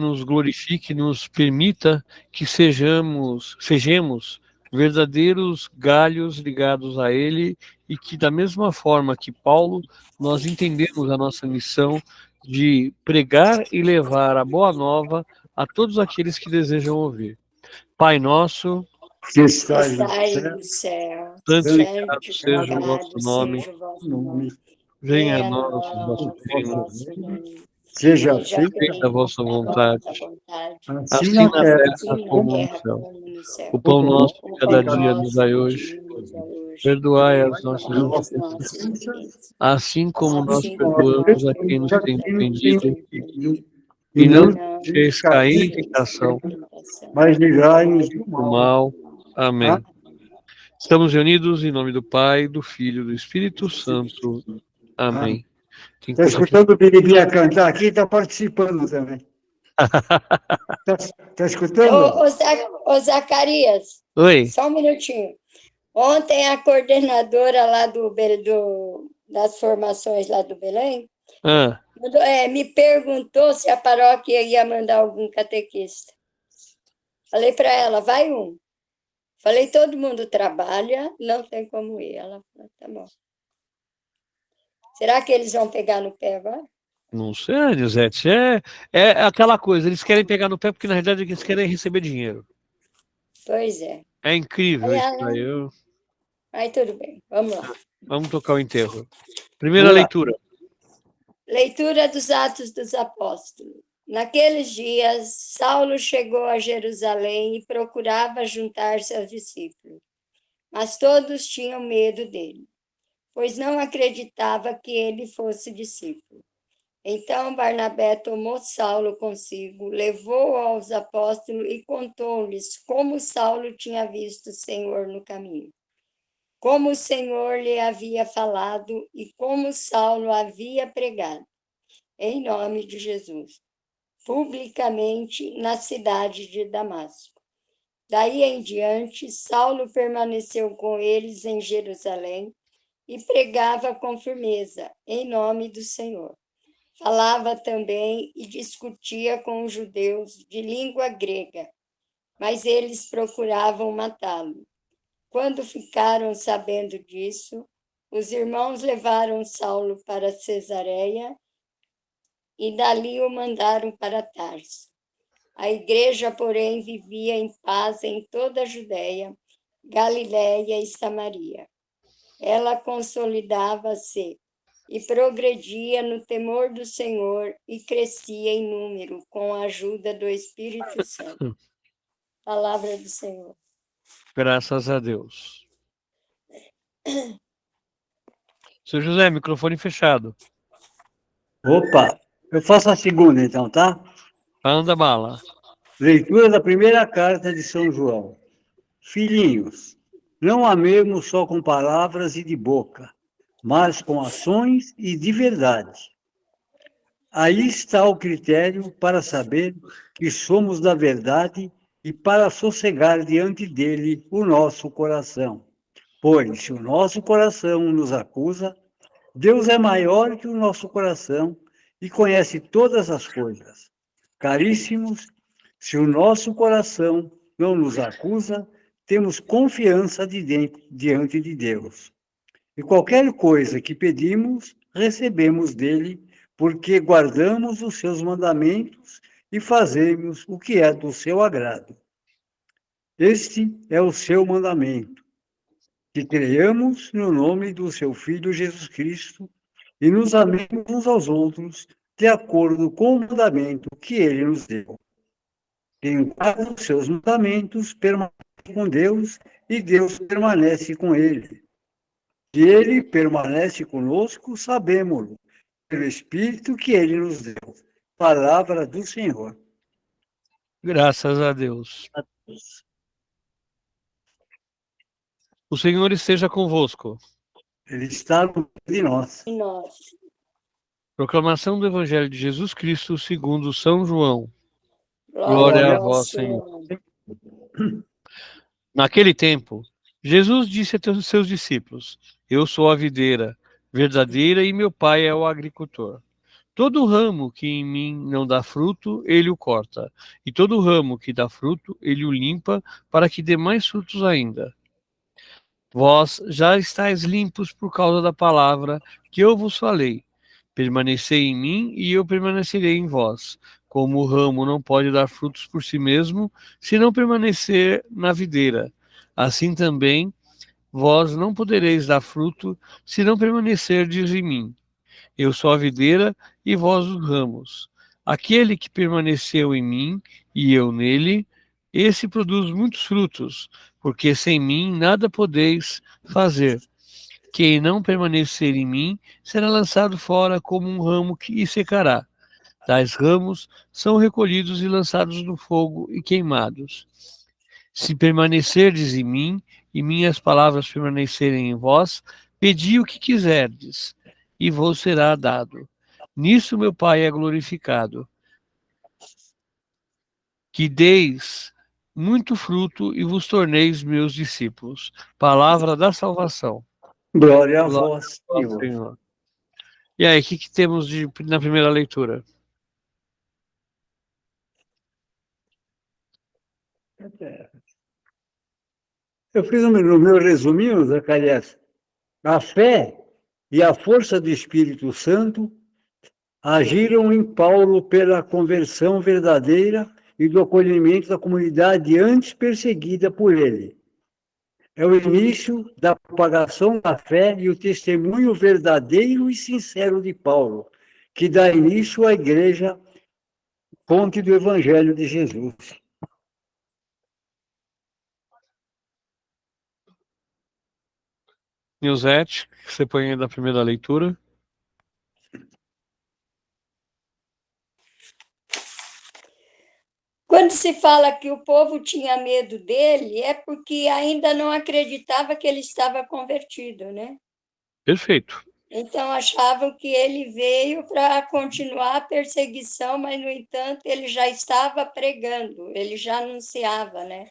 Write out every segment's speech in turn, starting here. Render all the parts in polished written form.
nos glorifique, nos permita que sejamos verdadeiros galhos ligados a Ele e que, da mesma forma que Paulo, nós entendemos a nossa missão de pregar e levar a boa nova a todos aqueles que desejam ouvir. Pai nosso, que estais no céu, santificado seja o vosso nome, seja o vosso nome. venha a nós o vosso reino, seja feita feita a vossa vontade, assim assim na na terra terra como no céu. O pão nosso de cada dia nos dai hoje. Perdoai as nossas ofensas, assim como nós perdoamos a quem nos tem ofendido. E não nos deixeis cair em tentação, mas livrai-nos do do mal. mal. Amém. Estamos reunidos em nome do Pai, do Filho e do Espírito Santo. Amém. Está escutando o Biribinha cantar aqui, está participando também. Está escutando? Ô, Zacarias, Oi. só um minutinho. Ontem a coordenadora lá das formações lá do Belém me perguntou se a paróquia ia mandar algum catequista. Falei para ela, vai um. Falei, todo mundo trabalha, não tem como ir. Ela falou, tá bom. Será que eles vão pegar no pé agora? Não sei, Elisete. É aquela coisa, eles querem pegar no pé porque na realidade eles querem receber dinheiro. Pois é. É incrível isso aí. Aí tudo bem, vamos lá. Vamos tocar o enterro. Primeira leitura. Leitura dos Atos dos Apóstolos. Naqueles dias, Saulo chegou a Jerusalém e procurava juntar-se aos discípulos. Mas todos tinham medo dele, pois não acreditava que ele fosse discípulo. Então Barnabé tomou Saulo consigo, levou-o aos apóstolos e contou-lhes como Saulo tinha visto o Senhor no caminho, como o Senhor lhe havia falado e como Saulo havia pregado, em nome de Jesus, publicamente na cidade de Damasco. Daí em diante, Saulo permaneceu com eles em Jerusalém e pregava com firmeza, em nome do Senhor. Falava também e discutia com os judeus de língua grega, mas eles procuravam matá-lo. Quando ficaram sabendo disso, os irmãos levaram Saulo para Cesareia e dali o mandaram para Tarso. A igreja, porém, vivia em paz em toda a Judéia, Galiléia e Samaria. Ela consolidava-se e progredia no temor do Senhor e crescia em número com a ajuda do Espírito Santo. Palavra do Senhor. Graças a Deus. Seu José, microfone fechado. Opa, eu faço a segunda então, tá? Anda bala. Leitura da primeira carta de São João. Filhinhos, não amemos só com palavras e de boca, mas com ações e de verdade. Aí está o critério para saber que somos da verdade e para sossegar diante dele o nosso coração. Pois, se o nosso coração nos acusa, Deus é maior que o nosso coração e conhece todas as coisas. Caríssimos, se o nosso coração não nos acusa, temos confiança diante de Deus. E qualquer coisa que pedimos, recebemos dele, porque guardamos os seus mandamentos e fazemos o que é do seu agrado. Este é o seu mandamento, que creiamos no nome do seu Filho Jesus Cristo e nos amemos uns aos outros, de acordo com o mandamento que ele nos deu. Quem guarda os seus mandamentos permanece com Deus e Deus permanece com ele. Que ele permanece conosco, sabemos-lo, pelo Espírito que ele nos deu. Palavra do Senhor. Graças a Deus. O Senhor esteja convosco. Ele está no meio de nós. E nós. Proclamação do Evangelho de Jesus Cristo segundo São João. Glória a vós, Senhor. Naquele tempo, Jesus disse a seus discípulos: Eu sou a videira verdadeira e meu Pai é o agricultor. Todo ramo que em mim não dá fruto, ele o corta, e todo ramo que dá fruto, ele o limpa, para que dê mais frutos ainda. Vós já estáis limpos por causa da palavra que eu vos falei. Permanecei em mim e eu permanecerei em vós. Como o ramo não pode dar frutos por si mesmo, se não permanecer na videira, assim também vós não podereis dar fruto, se não permanecerdes em mim. Eu sou a videira e vós os ramos. Aquele que permaneceu em mim e eu nele, esse produz muitos frutos, porque sem mim nada podeis fazer. Quem não permanecer em mim será lançado fora como um ramo que secará. Tais ramos são recolhidos e lançados no fogo e queimados. Se permanecerdes em mim e minhas palavras permanecerem em vós, pedi o que quiserdes, e vos será dado. Nisso meu Pai é glorificado, que deis muito fruto e vos torneis meus discípulos. Palavra da salvação. Glória a Glória vós, ao Senhor. Senhor. E aí, o que temos na primeira leitura? Eu fiz no meu resuminho, Zacarias, a fé e a força do Espírito Santo agiram em Paulo pela conversão verdadeira e do acolhimento da comunidade antes perseguida por ele. É o início da propagação da fé e o testemunho verdadeiro e sincero de Paulo, que dá início à igreja, fonte do Evangelho de Jesus. Nilzete, que você põe aí da primeira leitura. Quando se fala que o povo tinha medo dele, é porque ainda não acreditava que ele estava convertido, né? Perfeito. Então achavam que ele veio para continuar a perseguição, mas, no entanto, ele já estava pregando, ele já anunciava, né?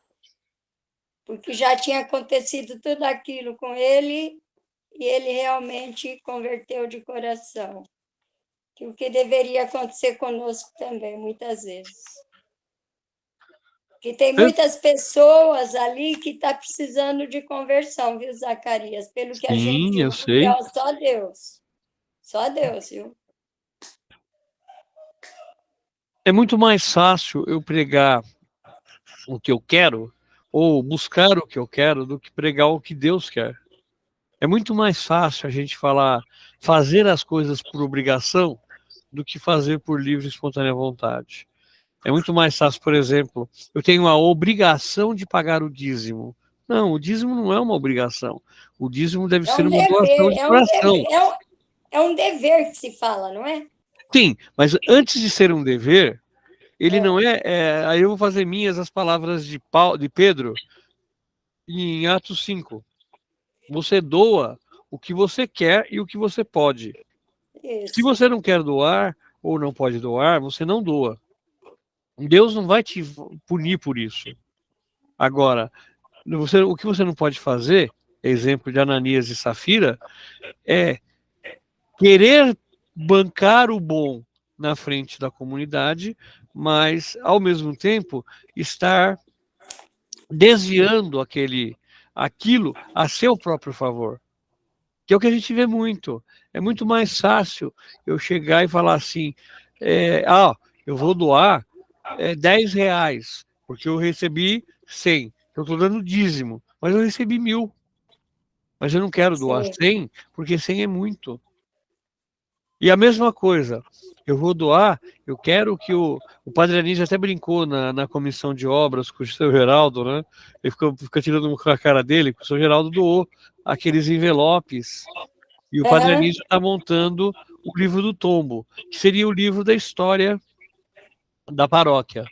Porque já tinha acontecido tudo aquilo com ele e ele realmente converteu de coração. Que o que deveria acontecer conosco também, muitas vezes. Que tem muitas pessoas ali que estão precisando de conversão, viu, Zacarias? Pelo que a gente Sim, eu ouve, sei. ó, só Deus. Só Deus, viu? É muito mais fácil eu pregar o que eu quero ou buscar o que eu quero do que pregar o que Deus quer. É muito mais fácil a gente fazer as coisas por obrigação do que fazer por livre e espontânea vontade. É muito mais fácil, por exemplo, eu tenho a obrigação de pagar o dízimo. Não, o dízimo não é uma obrigação. O dízimo deve ser uma doação de coração. É um dever que se fala, não é? Sim, mas antes de ser um dever, ele não é, aí eu vou fazer minhas as palavras de Pedro em Atos 5. Você doa o que você quer e o que você pode. Isso. Se você não quer doar ou não pode doar, você não doa. Deus não vai te punir por isso. Agora, o que você não pode fazer, exemplo de Ananias e Safira, é querer bancar o bom na frente da comunidade, mas, ao mesmo tempo, estar desviando aquilo a seu próprio favor. Que é o que a gente vê muito. É muito mais fácil eu chegar e falar assim, eu vou doar 10 reais, porque eu recebi 100. Eu estou dando dízimo, mas eu recebi 1.000. Mas eu não quero doar 100, porque 100 é muito. E a mesma coisa, eu vou doar, eu quero que o Padre Anísio até brincou na comissão de obras com o seu Geraldo, né? Ele fica tirando com a cara dele, que o seu Geraldo doou aqueles envelopes. E o Padre Anísio está montando o livro do tombo, que seria o livro da história da paróquia.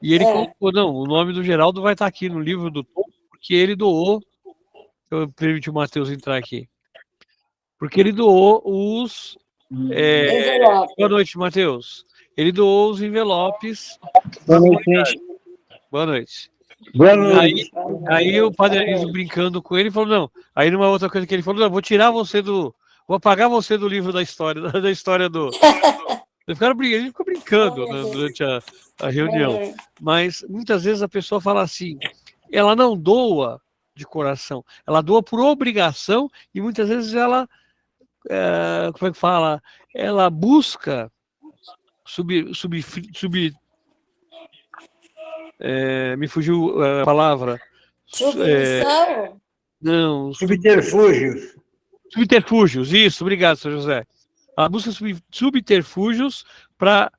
E ele colocou, não, o nome do Geraldo vai estar aqui no livro do tombo, porque ele doou, eu permiti o Matheus entrar aqui, porque ele doou os... boa noite, Matheus. Ele doou os envelopes. Boa noite. Boa noite. Boa noite. Aí o Padre Anísio brincando com ele falou, não. Aí numa outra coisa que ele falou, não, vou apagar você do livro da história do A gente ficou brincando, né, durante a reunião. Mas muitas vezes a pessoa fala assim, ela não doa de coração, ela doa por obrigação e muitas vezes ela, como é que fala? Ela busca me fugiu a palavra. Submissão? Não, Subterfúgios. subterfúgios, isso, obrigado, Sr. José. Ela busca subterfúgios para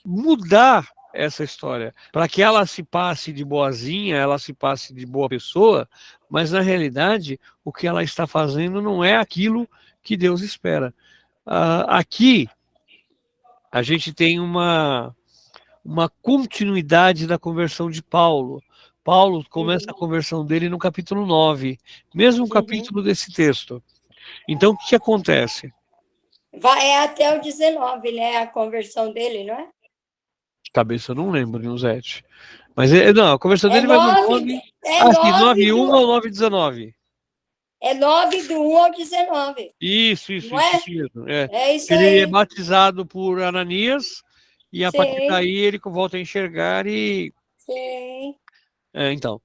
mudar essa história, para que ela se passe de boazinha, ela se passe de boa pessoa, mas na realidade o que ela está fazendo não é aquilo que Deus espera. Aqui a gente tem uma continuidade da conversão de Paulo. Paulo começa a conversão dele no capítulo 9, mesmo capítulo desse texto. Então, o que acontece? Vai até o 19, né? A conversão dele, não é? De cabeça eu não lembro, Nilzete. Mas não, a conversão dele vai do 9. Sim, 9:1 ao 9:19. É 9 do 1 ao 19. Isso mesmo. É isso ele aí. é batizado por Ananias e a partir daí ele volta a enxergar e. Sim. Então.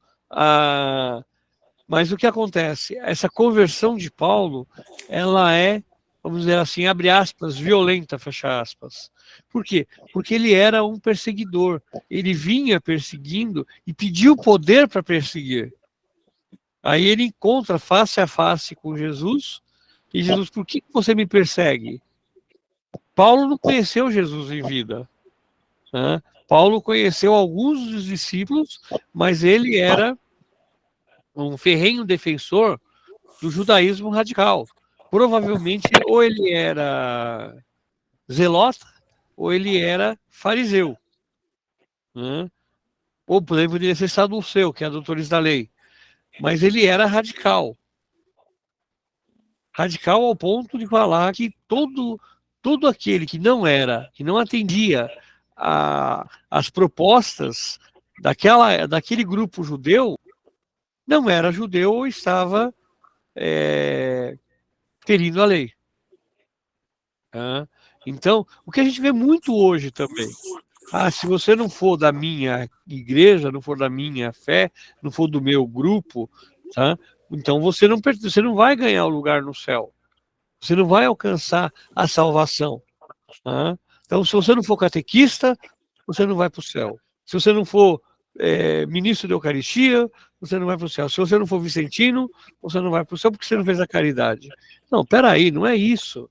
Mas o que acontece? Essa conversão de Paulo, ela é, vamos dizer assim, abre aspas, violenta, fecha aspas. Por quê? Porque ele era um perseguidor. Ele vinha perseguindo e pediu poder para perseguir. Aí ele encontra face a face com Jesus, e Jesus, por que você me persegue? Paulo não conheceu Jesus em vida. Né? Paulo conheceu alguns dos discípulos, mas ele era um ferrenho defensor do judaísmo radical. Provavelmente, ou ele era zelota, ou ele era fariseu. Né? Ou poderia ser saduceu, que é doutores da lei. Mas ele era radical. Radical ao ponto de falar que todo aquele que não atendia às propostas daquele grupo judeu, não era judeu ou estava ferindo a lei. Então, o que a gente vê muito hoje também, se você não for da minha igreja, não for da minha fé, não for do meu grupo, tá? Então você não vai ganhar o lugar no céu. Você não vai alcançar a salvação. Tá? Então, se você não for catequista, você não vai para o céu. Se você não for ministro da Eucaristia, você não vai para o céu. Se você não for vicentino, você não vai para o céu porque você não fez a caridade. Não, peraí, não é isso.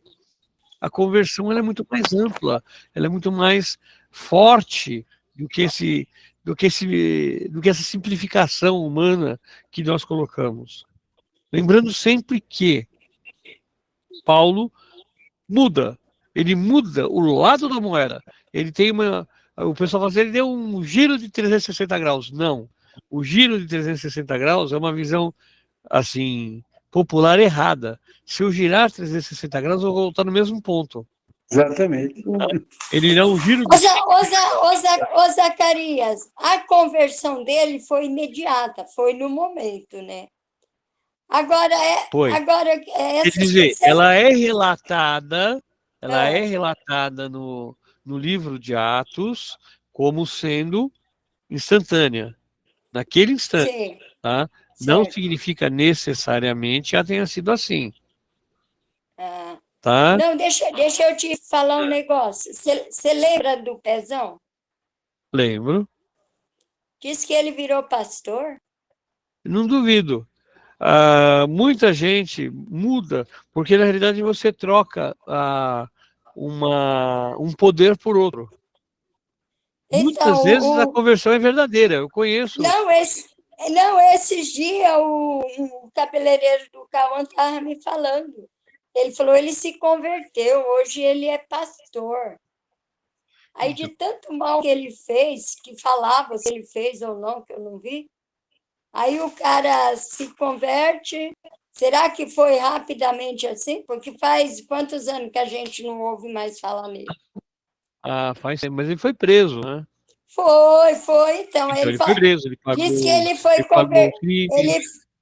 A conversão ela é muito mais ampla, ela é muito mais forte do que essa simplificação humana que nós colocamos. Lembrando sempre que Paulo ele muda o lado da moeda. Ele tem o pessoal fala assim, ele deu um giro de 360 graus. Não, o giro de 360 graus é uma visão assim popular errada. Se eu girar 360 graus, eu vou voltar no mesmo ponto. Exatamente. Ele dá um giro. Ô Zacarias, a conversão dele foi imediata, foi no momento, né? Agora quer dizer, ela é relatada no livro de Atos como sendo instantânea, naquele instante. Sim. Tá? Não significa necessariamente que ela tenha sido assim. Tá? Não, deixa eu te falar um negócio. Você lembra do Pezão? Lembro. Diz que ele virou pastor? Não duvido. Muita gente muda, porque na realidade você troca um poder por outro. Então, muitas vezes a conversão é verdadeira, eu conheço. Não, esses dias o cabeleireiro do Cauã estava me falando. Ele falou, ele se converteu, hoje ele é pastor. Aí de tanto mal que ele fez, que falava se ele fez ou não, que eu não vi, aí o cara se converte. Será que foi rapidamente assim? Porque faz quantos anos que a gente não ouve mais falar nele? Faz tempo, mas ele foi preso, né? Foi. Então ele foi preso, ele pagou. Diz que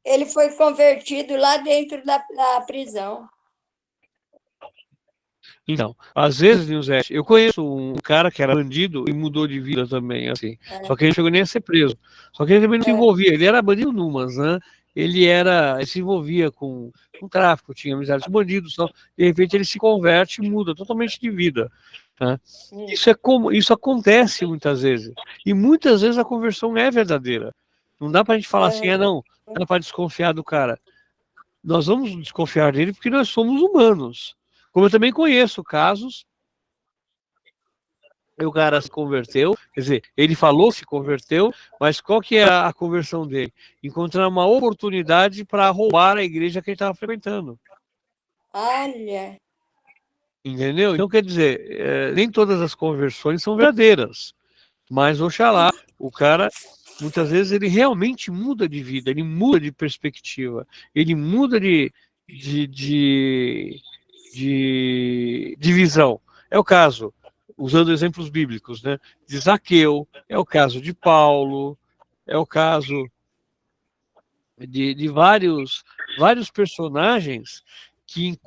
ele foi convertido lá dentro da prisão. Então, às vezes, Nilzete, eu conheço um cara que era bandido e mudou de vida também, assim. Só que ele não chegou nem a ser preso. Só que ele também não se envolvia. Ele era bandido numas, né? Ele se envolvia com tráfico, tinha amizade com bandidos, só. De repente ele se converte e muda totalmente de vida. Né? Isso acontece muitas vezes. E muitas vezes a conversão é verdadeira. Não dá pra gente falar assim, não dá pra desconfiar do cara. Nós vamos desconfiar dele porque nós somos humanos. Como eu também conheço casos, o cara se converteu, quer dizer, ele falou se converteu, mas qual que é a conversão dele? Encontrar uma oportunidade para roubar a igreja que ele estava frequentando. Olha. Entendeu? Então, quer dizer, nem todas as conversões são verdadeiras, mas oxalá, o cara, muitas vezes, ele realmente muda de vida, ele muda de perspectiva, ele muda de visão. É o caso, usando exemplos bíblicos, né, de Zaqueu, é o caso de Paulo, é o caso de vários personagens que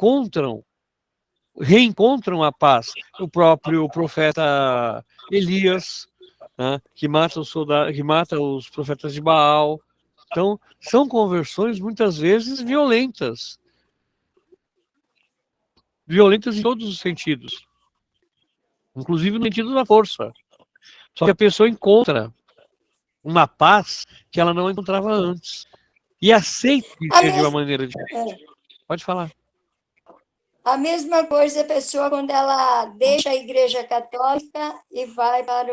reencontram a paz. O próprio profeta Elias, né, que mata os profetas de Baal. Então, são conversões muitas vezes violentas em todos os sentidos, inclusive no sentido da força. Só que a pessoa encontra uma paz que ela não encontrava antes e aceita viver de uma maneira diferente. Pode falar. A mesma coisa a pessoa quando ela deixa a Igreja Católica e vai para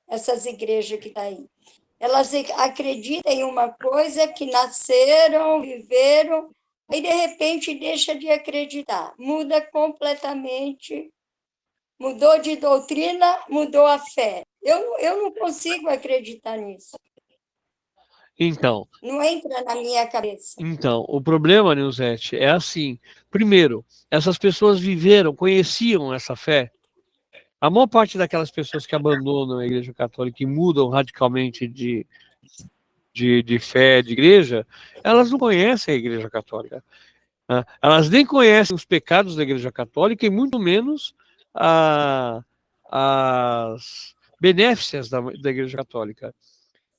essas igrejas que está aí. Elas acreditam em uma coisa que nasceram, viveram, e de repente deixa de acreditar. Muda completamente, mudou de doutrina, mudou a fé. Eu não consigo acreditar nisso. Então. Não entra na minha cabeça. Então, o problema, Nilzete, é assim. Primeiro, essas pessoas conheciam essa fé. A maior parte daquelas pessoas que abandonam a Igreja Católica e mudam radicalmente de fé, de igreja, elas não conhecem a Igreja Católica. Né? Elas nem conhecem os pecados da Igreja Católica e muito menos as benéficas da Igreja Católica.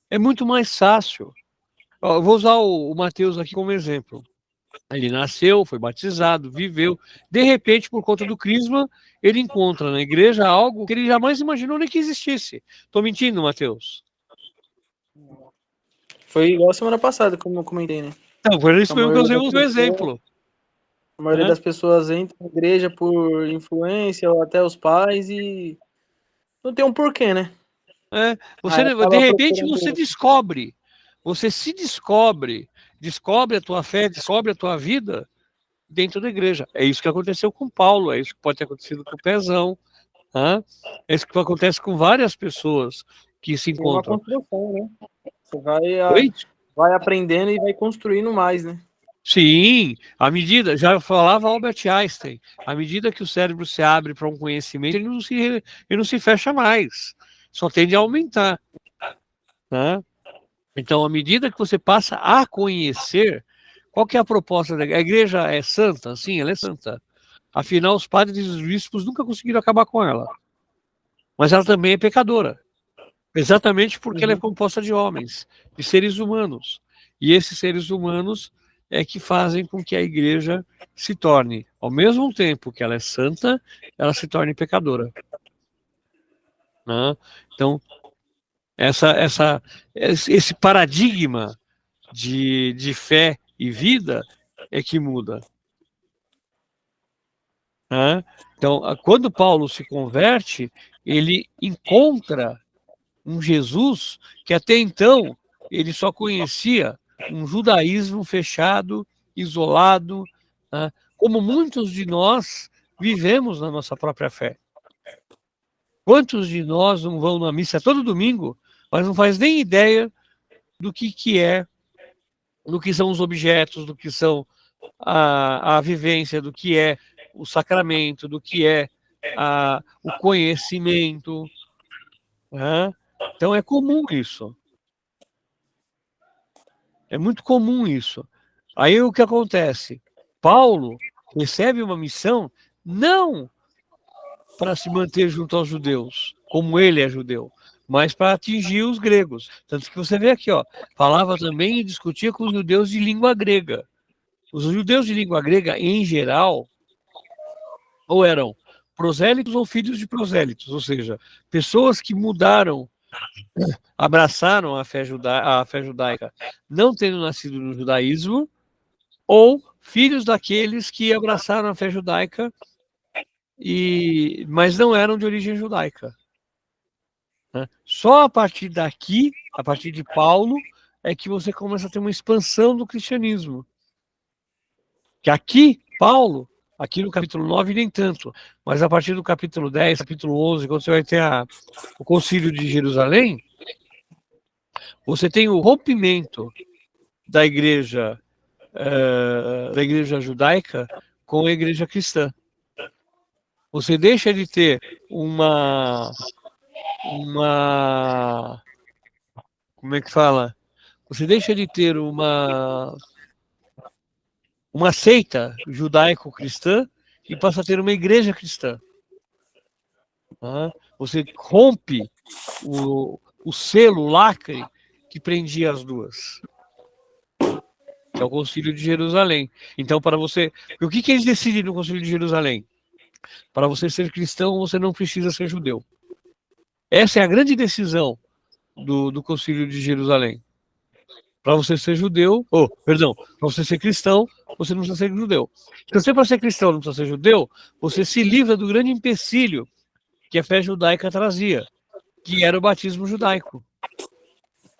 É muito mais fácil. Eu vou usar o Mateus aqui como exemplo. Ele nasceu, foi batizado, viveu. De repente, por conta do crisma, ele encontra na igreja algo que ele jamais imaginou nem que existisse. Estou mentindo, Mateus? Foi igual semana passada, como eu comentei, né? Não, por isso foi o que eu usei o exemplo. A maioria das pessoas entra na igreja por influência ou até os pais e não tem um porquê, né? De repente você descobre, você se descobre a tua fé, descobre a tua vida dentro da igreja. É isso que aconteceu com Paulo, é isso que pode ter acontecido com o Pezão, é isso que acontece com várias pessoas que se encontram. É uma construção, né? Você vai aprendendo e vai construindo mais, né? Sim, já falava Albert Einstein, à medida que o cérebro se abre para um conhecimento, ele não se fecha mais, só tende a aumentar. Né? Então, à medida que você passa a conhecer, qual que é a proposta da igreja? A igreja é santa? Sim, ela é santa. Afinal, os padres e os bispos nunca conseguiram acabar com ela. Mas ela também é pecadora. Exatamente porque ela é composta de homens, de seres humanos. E esses seres humanos é que fazem com que a igreja se torne, ao mesmo tempo que ela é santa, ela se torne pecadora. Né? Então, esse paradigma de fé e vida é que muda. Né? Então, quando Paulo se converte, ele encontra um Jesus que até então ele só conhecia um judaísmo fechado, isolado, né? Como muitos de nós vivemos na nossa própria fé. Quantos de nós não vão na missa todo domingo, mas não faz nem ideia do que são os objetos, do que são a vivência, do que é o sacramento, do que é o conhecimento. Né? Então é comum isso. É muito comum isso. Aí o que acontece? Paulo recebe uma missão não para se manter junto aos judeus, como ele é judeu, mas para atingir os gregos. Tanto que você vê aqui, ó, falava também e discutia com os judeus de língua grega. Os judeus de língua grega, em geral, ou eram prosélitos ou filhos de prosélitos, ou seja, pessoas que mudaram, abraçaram a fé judaica, não tendo nascido no judaísmo, ou filhos daqueles que abraçaram a fé judaica, mas não eram de origem judaica. Né? Só a partir daqui, a partir de Paulo, é que você começa a ter uma expansão do cristianismo. Que aqui, Paulo, aqui no capítulo 9 nem tanto, mas a partir do capítulo 10, capítulo 11, quando você vai ter o concílio de Jerusalém, você tem o rompimento da igreja judaica com a igreja cristã. Você deixa de ter uma como é que fala? Você deixa de ter uma seita judaico-cristã e passa a ter uma igreja cristã. Você rompe o selo, o lacre que prendia as duas, que é o Concílio de Jerusalém. Então, para você... O que eles decidem no Concílio de Jerusalém? Para você ser cristão, você não precisa ser judeu. Essa é a grande decisão do Concílio de Jerusalém. Para você ser judeu, para você ser cristão, você não precisa ser judeu. Se você, para ser cristão, não precisa ser judeu, você se livra do grande empecilho que a fé judaica trazia, que era o batismo judaico,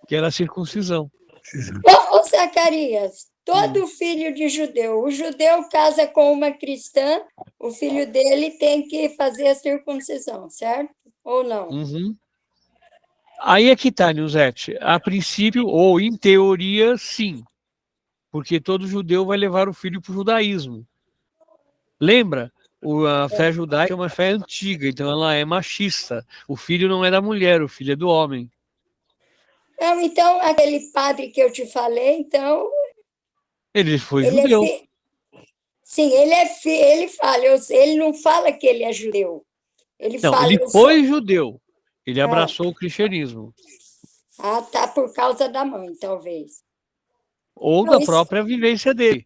que era a circuncisão. Ô Zacarias, todo filho de judeu, o judeu casa com uma cristã, o filho dele tem que fazer a circuncisão, certo? Ou não? Uhum. Aí é que tá, Nilzete. A princípio, ou em teoria, sim. Porque todo judeu vai levar o filho para o judaísmo. Lembra? A fé judaica é uma fé antiga, então ela é machista. O filho não é da mulher, o filho é do homem. Não, então, aquele padre que eu te falei, então... Ele foi judeu. Sim, ele fala, ele não fala que ele é judeu. Ele foi judeu. Ele abraçou o cristianismo. Tá, por causa da mãe, talvez. Ou da própria vivência dele.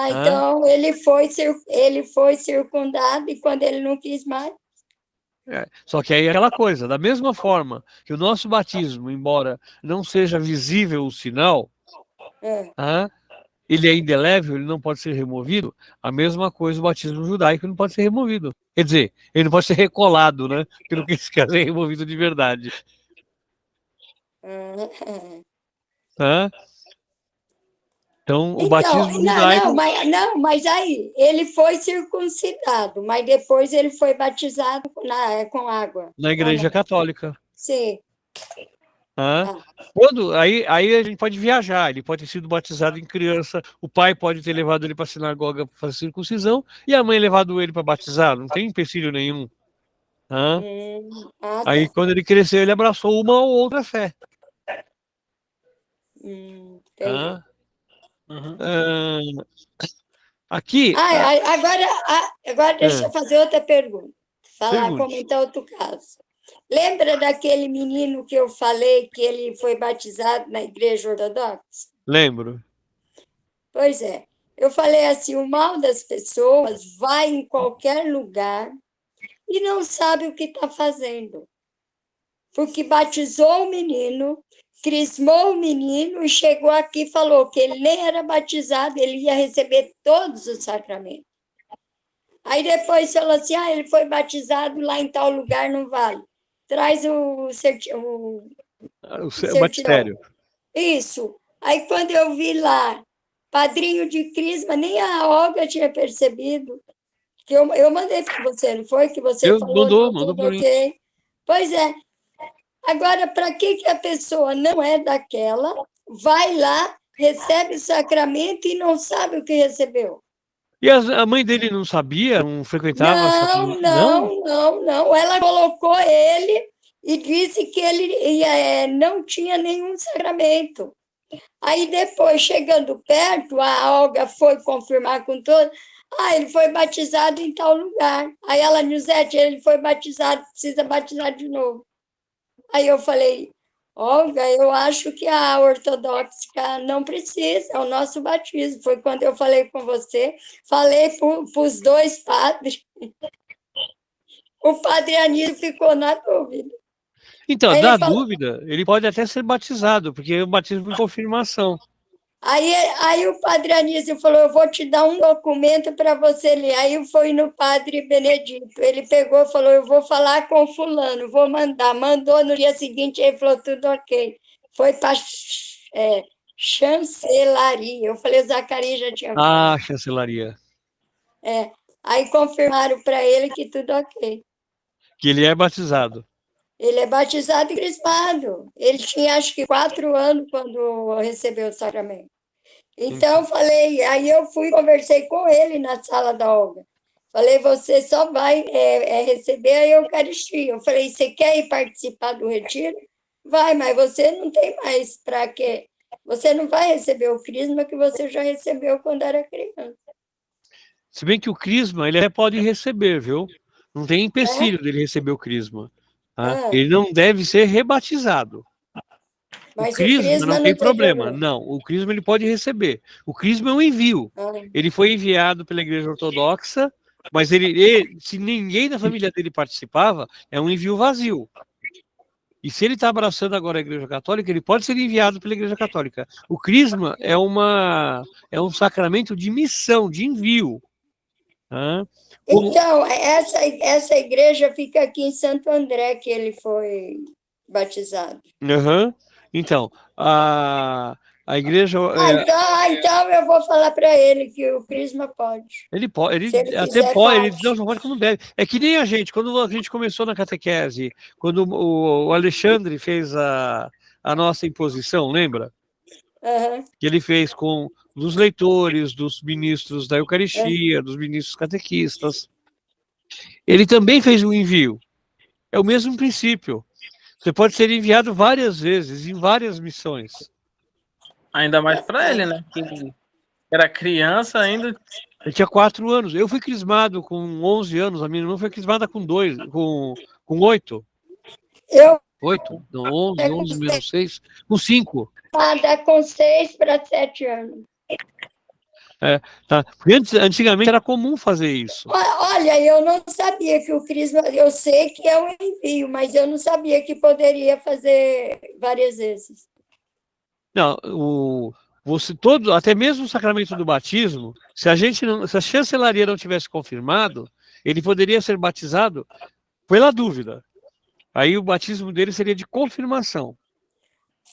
Então ele foi circundado e quando ele não quis mais... Só que aí é aquela coisa, da mesma forma que o nosso batismo, embora não seja visível o sinal, ele é indelével, ele não pode ser removido, a mesma coisa o batismo judaico não pode ser removido. Quer dizer, ele não pode ser recolado, né? Pelo que esse caso é removido de verdade. Então, o batismo judaico... Mas aí, ele foi circuncidado, mas depois ele foi batizado com água. Na Igreja Católica. Sim. Aí a gente pode viajar, ele pode ter sido batizado em criança, o pai pode ter levado ele para a sinagoga para fazer circuncisão, e a mãe levado ele para batizar, não tem empecilho nenhum. Aí, quando ele cresceu, ele abraçou uma ou outra fé. Aqui... Agora deixa eu fazer outra pergunta. Comentar outro caso. Lembra daquele menino que eu falei que ele foi batizado na igreja ortodoxa? Lembro. Pois é. Eu falei assim, o mal das pessoas vai em qualquer lugar e não sabe o que está fazendo. Porque batizou o menino, crismou o menino e chegou aqui e falou que ele nem era batizado, ele ia receber todos os sacramentos. Aí depois falou assim, ele foi batizado lá em tal lugar, não vale. Traz o batistério. Isso. Aí quando eu vi lá, padrinho de crisma, nem a Olga tinha percebido. Que eu mandei para você, não foi? Que você falou. Mandou para mim. Pois é. Agora, para que a pessoa não é daquela, vai lá, recebe o sacramento e não sabe o que recebeu? E a mãe dele não sabia? Não frequentava? Não. Ela colocou ele e disse que ele não tinha nenhum sacramento. Aí depois, chegando perto, a Olga foi confirmar com todos. Ah, ele foi batizado em tal lugar. Aí ela, Nilzete, ele foi batizado, precisa batizar de novo. Aí eu falei, Olga, eu acho que a ortodoxa não precisa, é o nosso batismo. Foi quando eu falei com você, falei para os dois padres. O padre Anísio ficou na dúvida. Então, Aí na ele falou, dúvida, ele pode até ser batizado, porque é o batismo de confirmação. Aí o padre Anísio falou, eu vou te dar um documento para você ler. Aí foi no padre Benedito. Ele pegou e falou, eu vou falar com fulano, vou mandar. Mandou no dia seguinte, ele falou, tudo ok. Foi para chancelaria. Eu falei, Zacarias já tinha falado. Ah, chancelaria. Aí confirmaram para ele que tudo ok. Que ele é batizado. Ele é batizado e crismado. Ele tinha, acho que 4 anos quando recebeu o sacramento. Então, falei, aí eu fui conversei com ele na sala da Olga. Falei, você só vai receber a Eucaristia. Eu falei, você quer ir participar do retiro? Vai, mas você não tem mais para quê? Você não vai receber o crisma que você já recebeu quando era criança. Se bem que o crisma, ele até pode receber, viu? Não tem empecilho dele receber o crisma. Tá? Ele não deve ser rebatizado. Mas O crisma não tem problema. problema. Não, o crisma ele pode receber. O crisma é um envio. Ele foi enviado pela Igreja Ortodoxa, mas se ninguém da família dele participava, é um envio vazio. E se ele está abraçando agora a Igreja Católica, ele pode ser enviado pela Igreja Católica. O crisma é um sacramento de missão, de envio. Tá? Então, essa igreja fica aqui em Santo André, que ele foi batizado. Uhum. Então, a igreja... Então eu vou falar para ele que o crisma pode. Ele pode, Se ele até quiser, pode, faz. ele não pode como deve. É que nem a gente, quando a gente começou na catequese, quando o Alexandre fez a nossa imposição, lembra? Uhum. Que ele fez com dos leitores, dos ministros da Eucaristia, dos ministros catequistas. Ele também fez um envio. É o mesmo princípio. Você pode ser enviado várias vezes, em várias missões. Ainda mais para ele, né? Que era criança ainda. Ele tinha 4 anos. Eu fui crismado com 11 anos, a minha irmã foi crismada com 8. Eu 8? Não, 11 menos 6, com 5. com 6 para 7 anos. Tá. Porque antigamente era comum fazer isso. Olha, eu não sabia que o crisma, eu sei que é um envio, mas eu não sabia que poderia fazer várias vezes. Não, até mesmo o sacramento do batismo, se a chancelaria não tivesse confirmado, ele poderia ser batizado pela dúvida. Aí o batismo dele seria de confirmação.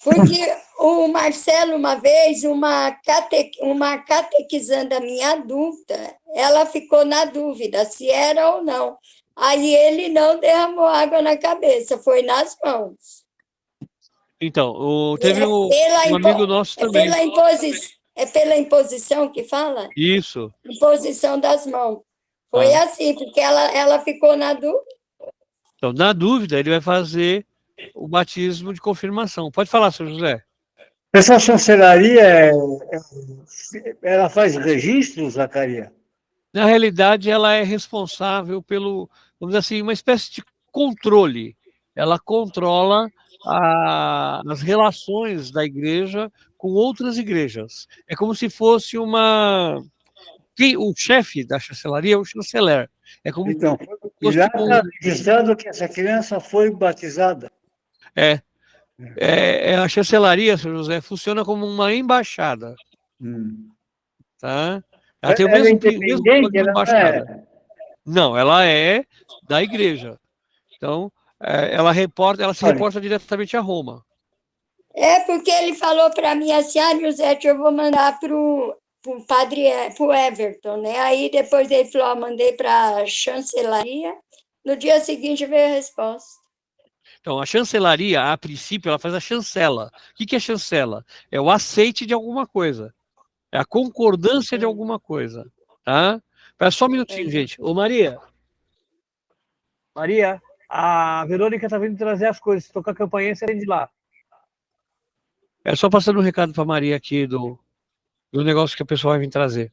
Porque o Marcelo, uma vez, uma catequizanda minha adulta, ela ficou na dúvida se era ou não. Aí ele não derramou água na cabeça, foi nas mãos. Então, teve um amigo nosso também. É pela imposição que fala? Isso. Imposição das mãos. Foi assim, porque ela ficou na dúvida. Então, na dúvida, ele vai fazer o batismo de confirmação. Pode falar, senhor José. Essa chancelaria, ela faz registro, Zacarias? Na realidade, ela é responsável pelo, vamos dizer assim, uma espécie de controle. Ela controla as relações da igreja com outras igrejas. É como se fosse o chefe da chancelaria é o chanceler. É como então, e lá está registrado que essa criança foi batizada. A chancelaria, senhor José, funciona como uma embaixada. Tá? Ela tem o mesmo independente, ela embaixada. Não, ela é da igreja. Então, ela se reporta diretamente a Roma. Porque ele falou para mim assim, Nilzete, eu vou mandar para o Everton, né? Aí depois ele falou, mandei para a chancelaria. No dia seguinte veio a resposta. Então, a chancelaria, a princípio, ela faz a chancela. O que é chancela? É o aceite de alguma coisa. É a concordância de alguma coisa. Tá? Espera só um minutinho, gente. Ô, Maria, a Verônica está vindo trazer as coisas. Se tocar a campainha, você vem lá. É só passando um recado para Maria aqui do negócio que a pessoa vai vir trazer.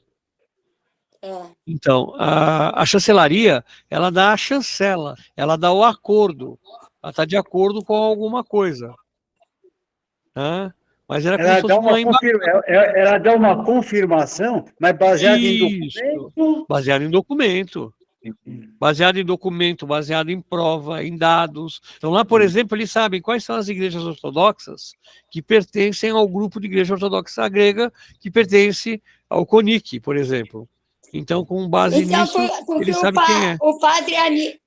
Então, a chancelaria, ela dá a chancela, ela dá o acordo, ela está de acordo com alguma coisa. Tá? Mas era como se fosse uma embaixada. Ela dá uma confirmação, mas baseada em Isso, documento. baseado em documento. Baseado em documento, baseado em prova, em dados. Então, lá, por exemplo, eles sabem quais são as igrejas ortodoxas que pertencem ao grupo de igreja ortodoxa grega que pertence ao CONIC, por exemplo. Então, com base Então, nisso, porque ele sabe quem é.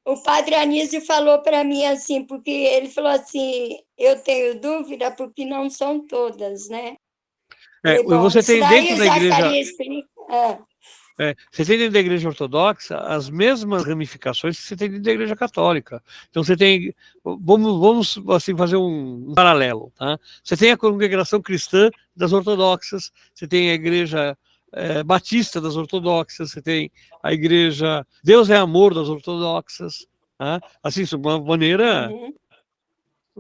o padre Anísio falou para mim assim, porque ele falou assim, eu tenho dúvida porque não são todas, né? E bom, você tem daí dentro o da igreja... Zacarias explica. Você tem dentro da igreja ortodoxa as mesmas ramificações que você tem dentro da igreja católica. Então você tem, vamos assim, fazer um paralelo, tá? Você tem a congregação cristã das ortodoxas, você tem a igreja batista das ortodoxas, você tem a igreja Deus é Amor das ortodoxas, tá? Assim, de uma maneira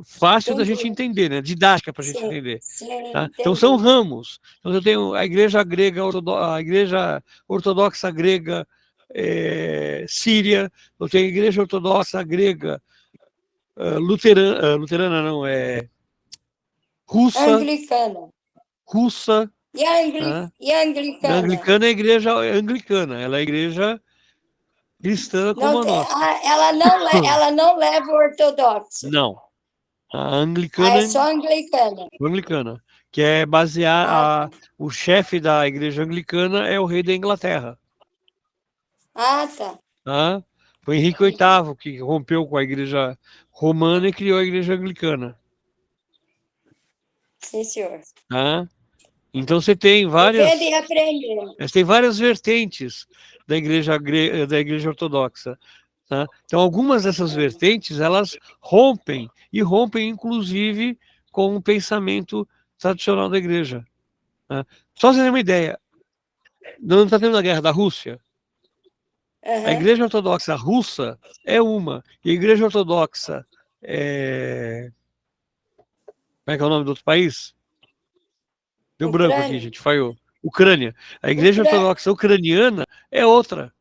fácil da gente entender, né? Didática para a gente entender. Tá? Então são ramos. Então eu tenho a igreja grega, a igreja ortodoxa grega síria, eu tenho a igreja ortodoxa grega luterana não, russa. Russa. E a anglicana? A anglicana é a igreja anglicana, ela é a igreja cristã como a nossa. Ela não leva o ortodoxo? Não. A anglicana. É só anglicana. Anglicana, que é basear o chefe da igreja anglicana é o rei da Inglaterra. Tá. Tá? Foi Henrique VIII que rompeu com a igreja romana e criou a igreja anglicana. Sim, senhor. Tá? Então você tem várias. Você tem várias vertentes da igreja ortodoxa. Tá? Então, algumas dessas vertentes, elas rompem, e rompem, inclusive, com o pensamento tradicional da igreja. Tá? Só para você ter uma ideia, não está tendo a guerra da Rússia? A igreja ortodoxa russa é uma, e a igreja ortodoxa como é que é o nome do outro país? Deu branco aqui, gente, falhou. Ucrânia. A igreja ortodoxa ucraniana é outra.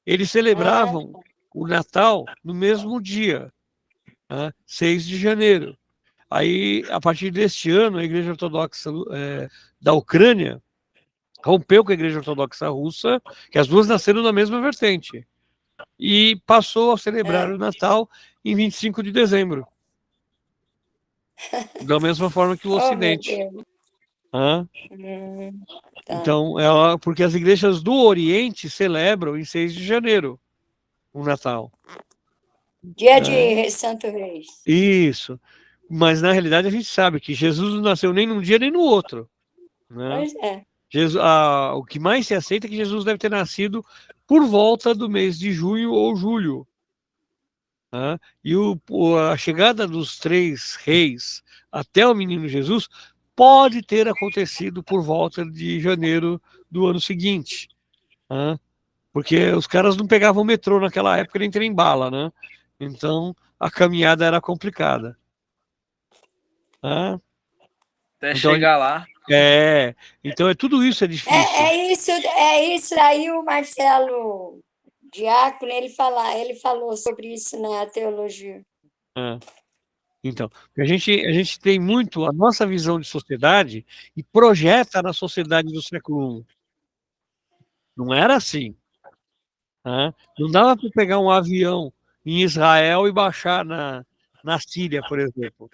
Eles celebravam o Natal no mesmo dia, 6 de janeiro. Aí, a partir deste ano, a igreja ortodoxa da Ucrânia rompeu com a igreja ortodoxa russa, que as duas nasceram na mesma vertente, e passou a celebrar o Natal em 25 de dezembro. Da mesma forma que o Ocidente. Então, porque as igrejas do Oriente celebram em 6 de janeiro o Natal. Dia de Santo Reis. Isso. Mas, na realidade, a gente sabe que Jesus não nasceu nem num dia nem no outro. Né? Pois é. O que mais se aceita é que Jesus deve ter nascido por volta do mês de junho ou julho. Né? E a chegada dos 3 reis até o menino Jesus pode ter acontecido por volta de janeiro do ano seguinte. Né? Porque os caras não pegavam metrô naquela época, nem trem-bala, né? Então, a caminhada era complicada. Até chegar lá. Então tudo isso é difícil. É isso aí o Marcelo Diácono, ele falou sobre isso na teologia. Então, a gente tem muito a nossa visão de sociedade e projeta na sociedade do século I. Não era assim. Não dava para pegar um avião em Israel e baixar na Síria, por exemplo.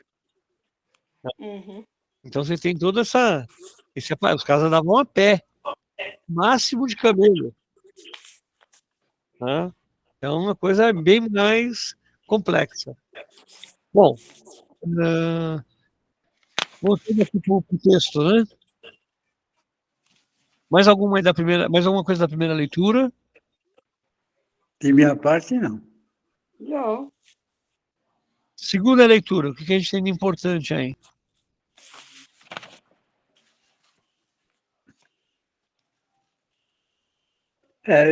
Então você tem toda essa... Os caras andavam a pé, máximo de camelo. É uma coisa bem mais complexa. Bom, voltando aqui para o texto, né? Mais alguma coisa da primeira leitura? De minha parte, não. Não. Segunda leitura, o que a gente tem de importante aí?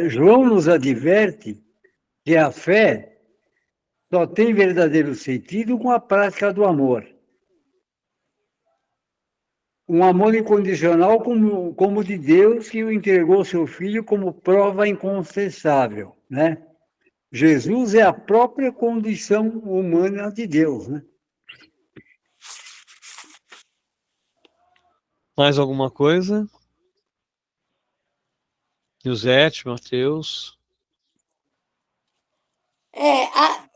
João nos adverte que a fé só tem verdadeiro sentido com a prática do amor. um amor incondicional como de Deus, que o entregou seu Filho como prova incontestável, né? Jesus é a própria condição humana de Deus, né? Mais alguma coisa? Josete, Mateus?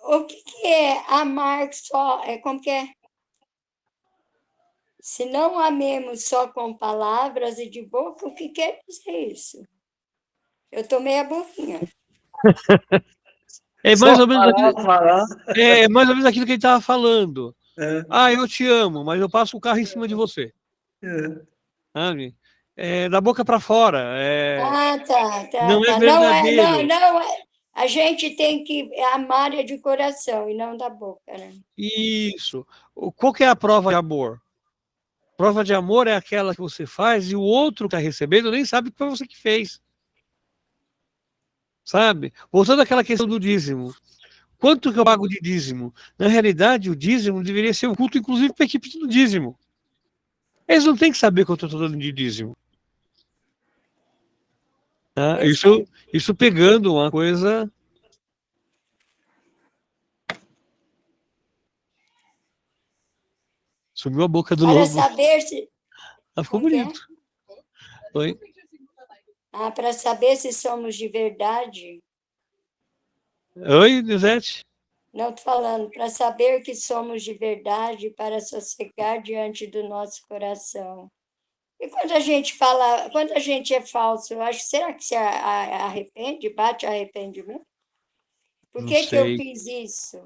O que é amar só? Como que é? Se não amemos só com palavras e de boca, o que quer dizer isso? Eu tô meia burrinha. É mais Só ou menos aquilo, falar. é mais ou menos aquilo que ele estava falando. É, Ah, eu te amo, mas eu passo o carro em cima de você. é. Sabe? Da boca para fora. Tá. Não é Não verdadeiro. não é. A gente tem que amar de coração e não da boca, né? Isso. Qual que é a prova de amor? Prova de amor é aquela que você faz e o outro que está recebendo nem sabe que foi você que fez. Sabe? Voltando àquela questão do dízimo. Quanto que eu pago de dízimo? Na realidade, o dízimo deveria ser um culto, inclusive, para a equipe do dízimo. Eles não têm que saber quanto eu estou dando de dízimo. Tá? Isso pegando uma coisa. Sumiu a boca do Para lobo. saber se. Ficou Como que é? bonito. Oi? Para saber se somos de verdade. Oi, Lisete? Não estou falando, para saber que somos de verdade, para sossegar diante do nosso coração. E quando a gente fala, quando a gente é falso, eu acho, será que se arrepende, bate arrependimento? Por Não que eu sei. fiz isso?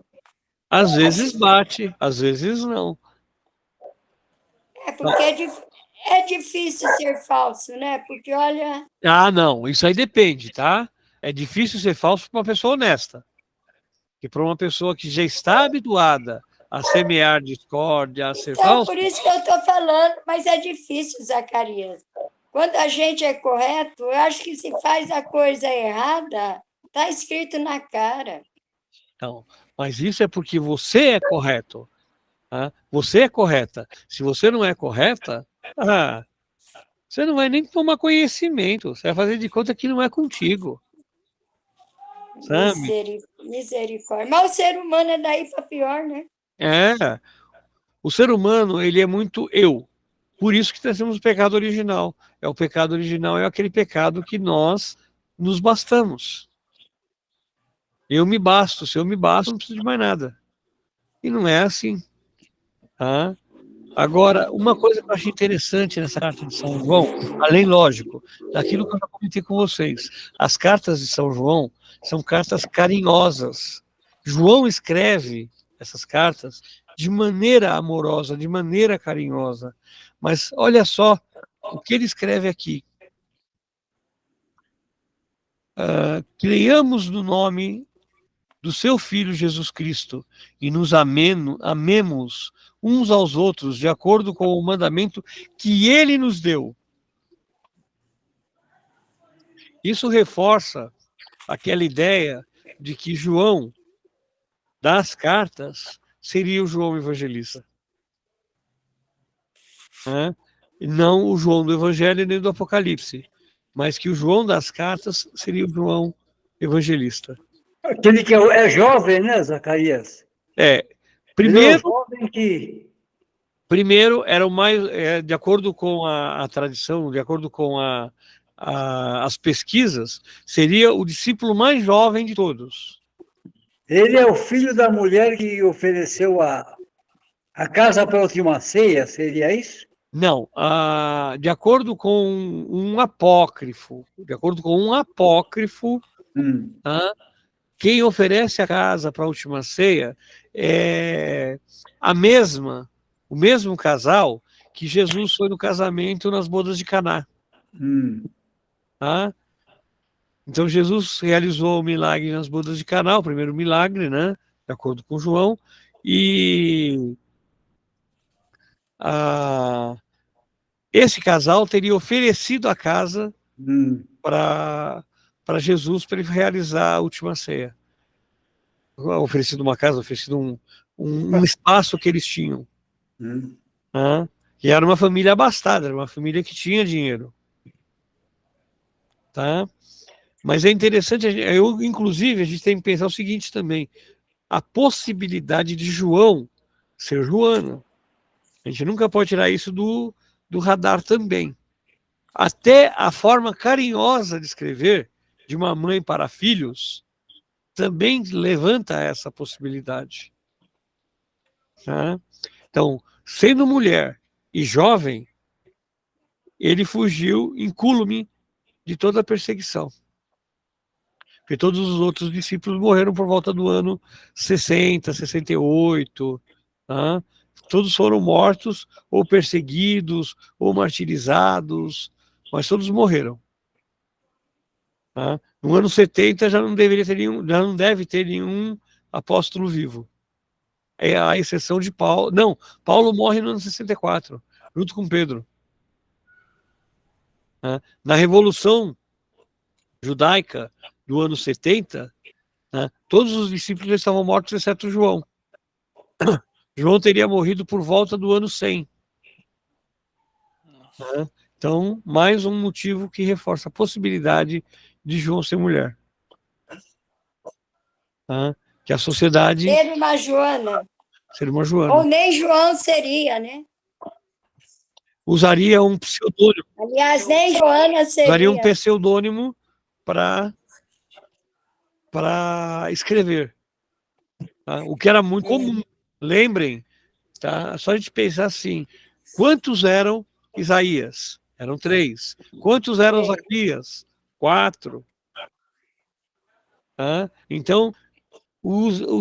Às vezes bate, às vezes não. Porque é difícil ser falso, né? Porque, olha, Ah, não, isso aí depende, tá? É difícil ser falso para uma pessoa honesta. Que para uma pessoa que já está habituada a semear discórdia, a ser então, falso, por isso que eu estou falando, mas é difícil, Zacarias. Quando a gente é correto, eu acho que se faz a coisa errada, está escrito na cara. não. Mas isso é porque você é correto. Tá? Você é correta. Se você não é correta, você não vai nem tomar conhecimento. Você vai fazer de conta que não é contigo. Sabe? Misericórdia. Mas o ser humano é daí para pior, né? O ser humano, ele é muito eu. Por isso que nós temos o pecado original. O pecado original é aquele pecado que nós nos bastamos. Eu me basto. Se eu me basto, não preciso de mais nada. E não é assim. Tá? Agora, uma coisa que eu achei interessante nessa carta de São João, além, lógico, daquilo que eu já comentei com vocês, as cartas de São João são cartas carinhosas. João escreve essas cartas de maneira amorosa, de maneira carinhosa. Mas olha só o que ele escreve aqui. Creiamos no nome do seu Filho Jesus Cristo e nos amemos uns aos outros de acordo com o mandamento que ele nos deu. Isso reforça aquela ideia de que João, das cartas, seria o João evangelista. Né? E não o João do Evangelho nem do Apocalipse, mas que o João das cartas seria o João evangelista. Aquele que é jovem, né, Zacarias? Primeiro, ele é jovem que... primeiro era o mais, de acordo com a tradição, de acordo com as pesquisas, seria o discípulo mais jovem de todos. Ele é o filho da mulher que ofereceu a casa para a última ceia, seria isso? Não, de acordo com um apócrifo, tá? Quem oferece a casa para a última ceia é o mesmo casal que Jesus foi no casamento nas bodas de Caná. Tá? Então Jesus realizou o milagre nas bodas de Caná, o primeiro milagre, né? De acordo com João, e esse casal teria oferecido a casa para Jesus, para ele realizar a última ceia. Oferecido uma casa, oferecido um espaço que eles tinham. E era uma família abastada, era uma família que tinha dinheiro. Tá? Mas é interessante, inclusive, a gente tem que pensar o seguinte também, a possibilidade de João ser Joana. A gente nunca pode tirar isso do radar também. Até a forma carinhosa de escrever de uma mãe para filhos também levanta essa possibilidade. Tá? Então, sendo mulher e jovem, ele fugiu incúlume de toda a perseguição. Porque todos os outros discípulos morreram por volta do ano 60, 68. Tá? Todos foram mortos, ou perseguidos, ou martirizados, mas todos morreram. Tá? No ano 70 já não deveria ter nenhum, já não deve ter nenhum apóstolo vivo. É a exceção de Paulo. Não, Paulo morre no ano 64, junto com Pedro. Tá? Na Revolução Judaica do ano 70, né, todos os discípulos estavam mortos, exceto João. João teria morrido por volta do ano 100. Né? Então, mais um motivo que reforça a possibilidade de João ser mulher. Tá? Que a sociedade... Ser uma Joana. Ser uma Joana. Ou nem João seria, né? Usaria um pseudônimo. Aliás, nem Joana seria. Usaria um pseudônimo para escrever. Tá? O que era muito comum. Lembrem, tá? Só a gente pensar assim, quantos eram Isaías? Eram 3. Quantos eram Zacarias? 4. Tá? Então,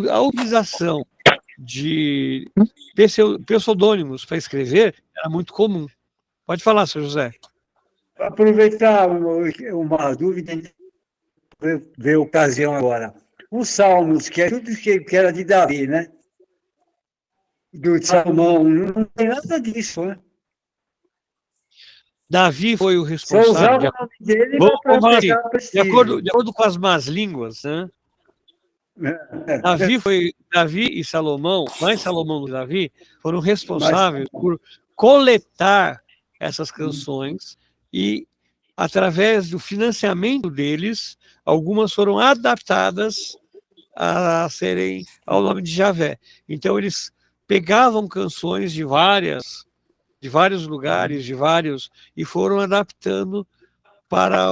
a utilização de pseudônimos para escrever era muito comum. Pode falar, seu José. Aproveitar uma dúvida, ver ocasião agora. Os Salmos, que é tudo que era de Davi, né? Do Salomão, não tem nada disso, né? Davi foi o Só responsável. usava o nome dele para pegar prestígio. De acordo com as más línguas, né? Davi e Salomão, mais Salomão do que Davi, foram responsáveis por coletar essas canções e, através do financiamento deles, algumas foram adaptadas a serem ao nome de Javé. Então, eles pegavam canções de vários lugares, e foram adaptando para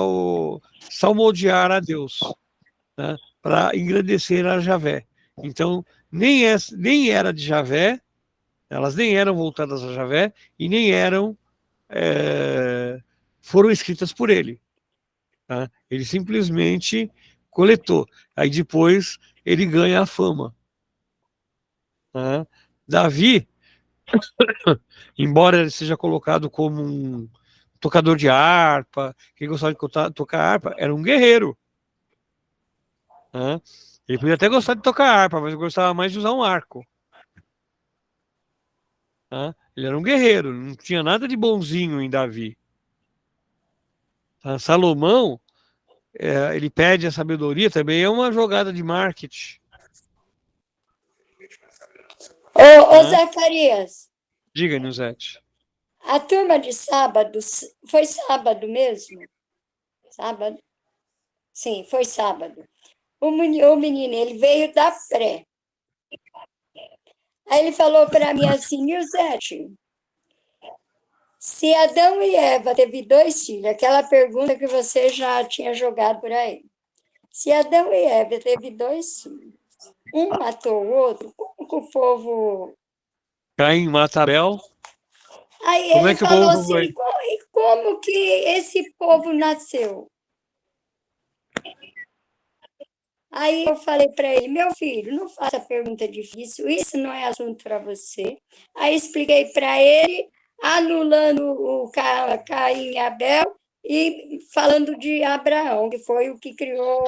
salmodiar a Deus, né? Para engrandecer a Javé. Então, nem era de Javé, elas nem eram voltadas a Javé, e nem foram escritas por ele. Tá? Ele simplesmente coletou. Aí depois ele ganha a fama. Tá? Davi, embora ele seja colocado como um tocador de harpa, quem gostava de tocar harpa, era um guerreiro. Tá? Ele podia até gostar de tocar harpa, mas gostava mais de usar um arco. Tá? Ele era um guerreiro, não tinha nada de bonzinho em Davi. Tá? Salomão, ele pede a sabedoria, também é uma jogada de marketing. Ô Zacarias. Diga, Nuzete. A turma de sábado, foi sábado mesmo? Sábado? Sim, foi sábado. O menino, ele veio da pré. Aí ele falou para mim assim, Nilzete, se Adão e Eva teve 2 filhos, aquela pergunta que você já tinha jogado por aí. Se Adão e Eva teve 2 filhos, um matou o outro, como que o povo... Caim mata Abel. Aí ele falou assim, como que esse povo nasceu? Aí eu falei para ele, meu filho, não faça pergunta difícil, isso não é assunto para você. Aí expliquei para ele, anulando o Caim e Abel e falando de Abraão, que foi o que criou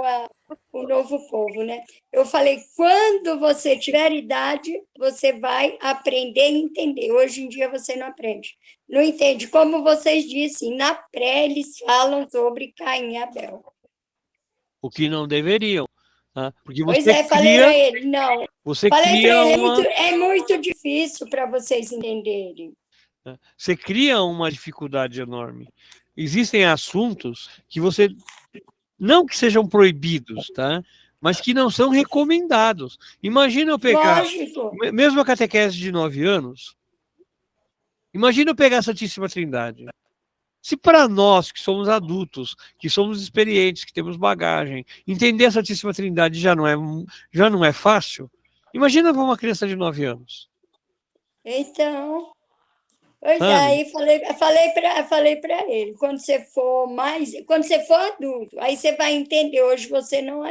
o novo povo, né? Eu falei, quando você tiver idade, você vai aprender e entender. Hoje em dia você não aprende. Não entende. Como vocês disseram, na pré eles falam sobre Caim e Abel. O que não deveriam. Porque pois é, falei para ele, não. Você falei cria para ele, é muito difícil para vocês entenderem. né? Você cria uma dificuldade enorme. Existem assuntos que você, não que sejam proibidos, tá? Mas que não são recomendados. Imagina eu pegar, Lógico. mesmo a catequese de 9 anos, imagina eu pegar a Santíssima Trindade. Se para nós, que somos adultos, que somos experientes, que temos bagagem, entender a Santíssima Trindade já não é fácil, imagina para uma criança de 9 anos. Então, pois é, Sabe? aí falei para ele, quando você for adulto, aí você vai entender, hoje você não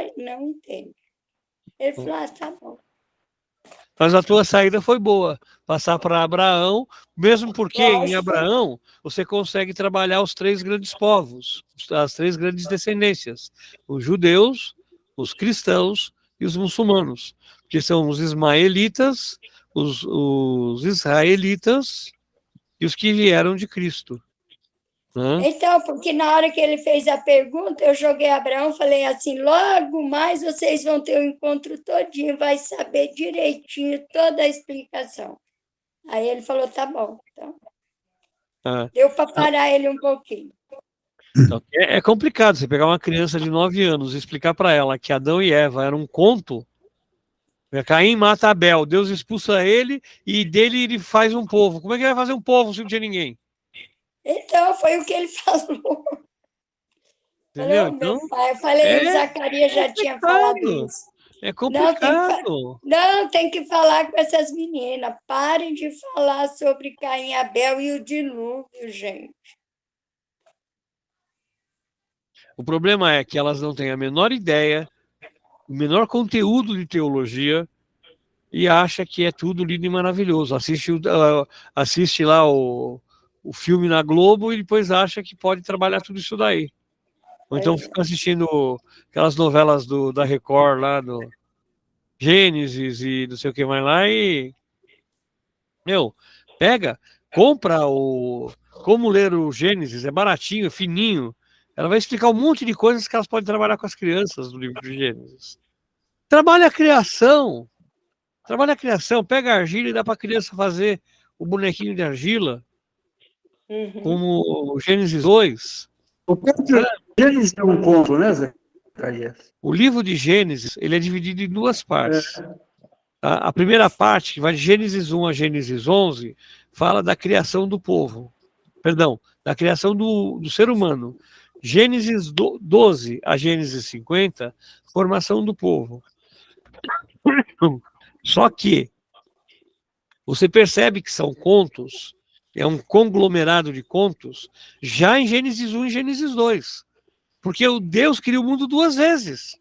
entende. Ele falou, tá bom. Mas a tua saída foi boa, passar para Abraão, mesmo porque em Lógico. Abraão você consegue trabalhar os 3 grandes povos, as 3 grandes descendências, os judeus, os cristãos e os muçulmanos, que são os ismaelitas, os israelitas e os que vieram de Cristo, né? Então, porque na hora que ele fez a pergunta, eu joguei Abraão, falei assim, logo mais vocês vão ter o encontro todinho, vai saber direitinho toda a explicação. Aí ele falou, tá bom. Então, deu para parar ele um pouquinho. Então, é complicado você pegar uma criança de 9 anos e explicar para ela que Adão e Eva eram um conto. Caim mata Abel, Deus expulsa ele e dele ele faz um povo. Como é que vai fazer um povo se não tinha ninguém? Então, foi o que ele falou. Entendeu? Falei, Então, meu pai, eu falei, Zacarias já tinha falado isso. É complicado. Não, tem que falar com essas meninas. Parem de falar sobre Caim e Abel e o dilúvio, gente. O problema é que elas não têm a menor ideia, o menor conteúdo de teologia e acha que é tudo lindo e maravilhoso. Assiste lá o filme na Globo e depois acha que pode trabalhar tudo isso daí. Ou então fica assistindo aquelas novelas da Record lá, do Gênesis e não sei o que mais lá e... compra Como Ler o Gênesis, é baratinho, fininho. Ela vai explicar um monte de coisas que elas podem trabalhar com as crianças no livro de Gênesis. Trabalha a criação. Pega a argila e dá para a criança fazer o bonequinho de argila, como o Gênesis 2. O próprio Gênesis é um conto, né, Zacarias? O livro de Gênesis ele é dividido em 2 partes. A primeira parte, que vai de Gênesis 1 a Gênesis 11, fala da criação do povo. Perdão, da criação do ser humano. Gênesis 12 a Gênesis 50, formação do povo. Só que você percebe que são contos, é um conglomerado de contos, já em Gênesis 1 e Gênesis 2. Porque o Deus cria o mundo 2 vezes.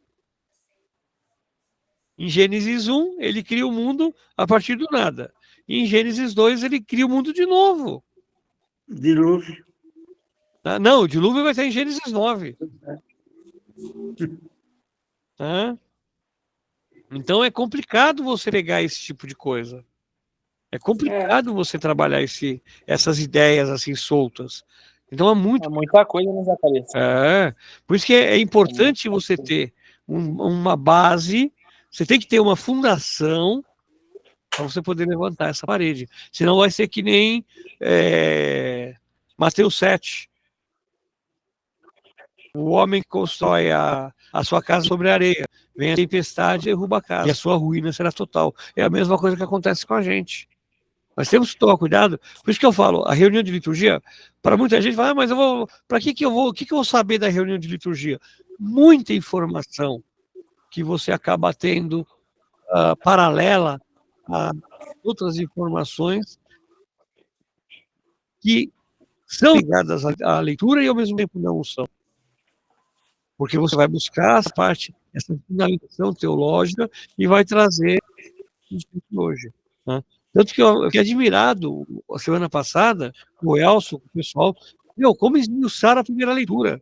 Em Gênesis 1, ele cria o mundo a partir do nada. E em Gênesis 2, ele cria o mundo de novo. Dilúvio. Não, o dilúvio vai estar em Gênesis 9. Tá? Então é complicado você pegar esse tipo de coisa. É complicado você trabalhar essas ideias assim soltas. Então é muita coisa, né, Zacarias? Por isso que é importante você ter uma base, você tem que ter uma fundação para você poder levantar essa parede. Senão vai ser que nem Mateus 7. O homem que constrói a sua casa sobre a areia. Vem a tempestade e derruba a casa. E a sua ruína será total. É a mesma coisa que acontece com a gente. Nós temos que tomar cuidado. Por isso que eu falo, a reunião de liturgia, para muita gente, fala, mas para que eu vou, o que eu vou saber da reunião de liturgia? Muita informação que você acaba tendo paralela a outras informações que são ligadas à leitura e ao mesmo tempo não são. Porque você vai buscar essa parte, essa finalização teológica e vai trazer hoje, né? Tanto que eu fiquei admirado, a semana passada, o Elcio, o pessoal, como esmiuçaram a primeira leitura.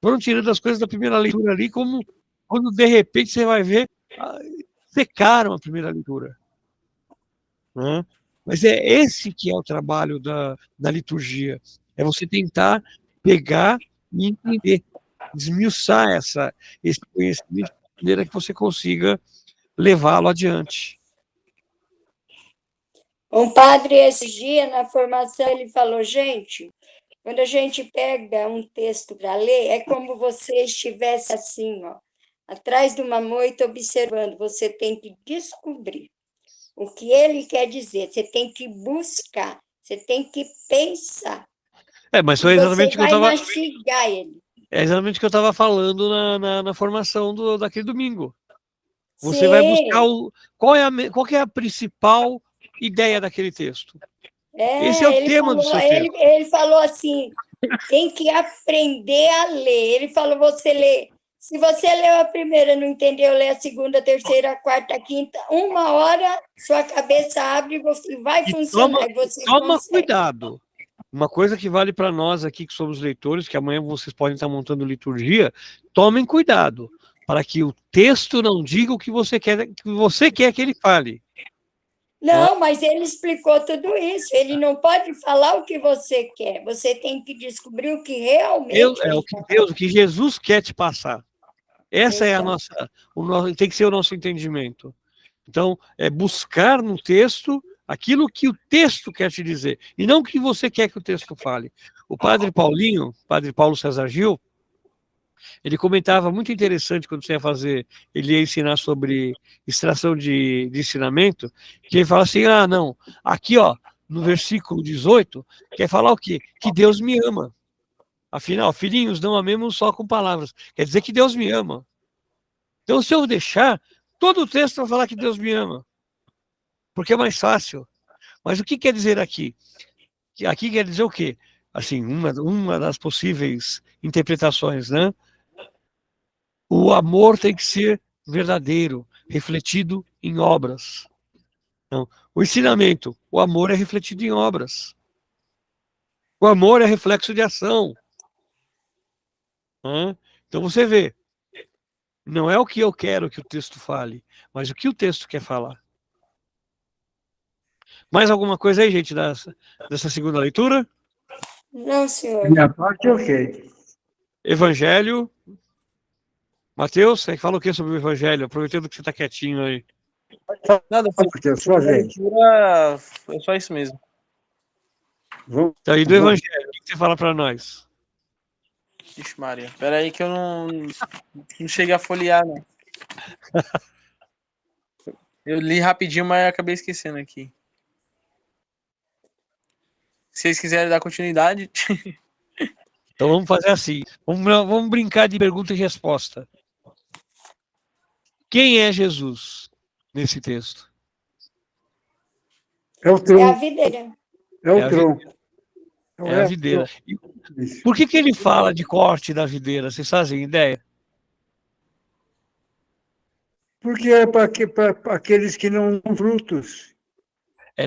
Foram tirando as coisas da primeira leitura ali, como quando de repente você vai ver, secaram a primeira leitura. Né? Mas é esse que é o trabalho da liturgia, é você tentar pegar e entender, esmiuçar esse conhecimento de maneira que você consiga levá-lo adiante. Um padre, esse dia, na formação, ele falou, gente, quando a gente pega um texto para ler, é como você estivesse assim, ó, atrás de uma moita observando. Você tem que descobrir o que ele quer dizer, você tem que buscar, você tem que pensar. Mas E foi exatamente o você que eu vai estava. mastigar ele. É exatamente o que eu estava falando na formação daquele domingo. Você vai buscar Sim, qual que é a principal ideia daquele texto. Esse é o tema do seu texto. ele falou assim, tem que aprender a ler. Ele falou, você lê. Se você leu a primeira e não entendeu, lê a segunda, a terceira, a quarta, a quinta, uma hora sua cabeça abre e você vai E funcionar, e você toma consegue. cuidado. Uma coisa que vale para nós aqui que somos leitores, que amanhã vocês podem estar montando liturgia, tomem cuidado para que o texto não diga o que você quer que ele fale. Não, mas ele explicou tudo isso. Ele não pode falar o que você quer. Você tem que descobrir o que realmente É o ele que quer. o que Jesus quer te passar. Essa é a Então, tem que ser o nosso entendimento. Então, é buscar no texto aquilo que o texto quer te dizer, e não o que você quer que o texto fale. O padre Paulinho, padre Paulo César Gil, ele comentava muito interessante quando você ia fazer, ele ia ensinar sobre extração de ensinamento, que ele fala assim, não, aqui ó, no versículo 18, quer falar o quê? Que Deus me ama. Afinal, filhinhos, não amemos só com palavras, quer dizer que Deus me ama. Então, se eu deixar, todo o texto vai falar que Deus me ama, porque é mais fácil. Mas o que quer dizer aqui? Aqui quer dizer o quê? Assim, uma das possíveis interpretações, né? O amor tem que ser verdadeiro, refletido em obras. Então, o ensinamento, o amor é refletido em obras. O amor é reflexo de ação. Né? Então você vê, não é o que eu quero que o texto fale, mas o que o texto quer falar. Mais alguma coisa aí, gente, dessa segunda leitura? não, senhor. Minha parte, ok. Evangelho. Mateus, você fala o que sobre o Evangelho? Aproveitando que você está quietinho aí. Nada, Porque é a sua vez. leitura é só isso mesmo. Vamos, Então, e do Evangelho, o que você fala para nós? Ixi, Maria. Pera aí que eu não cheguei a folhear, não. Eu li rapidinho, mas acabei esquecendo aqui. Se vocês quiserem dar continuidade. Então vamos fazer assim. Vamos brincar de pergunta e resposta. Quem é Jesus nesse texto? é o É a tronco. videira. É o tronco. É a videira. E por que ele fala de corte da videira? Vocês fazem ideia? Porque é para aqueles que não dão frutos.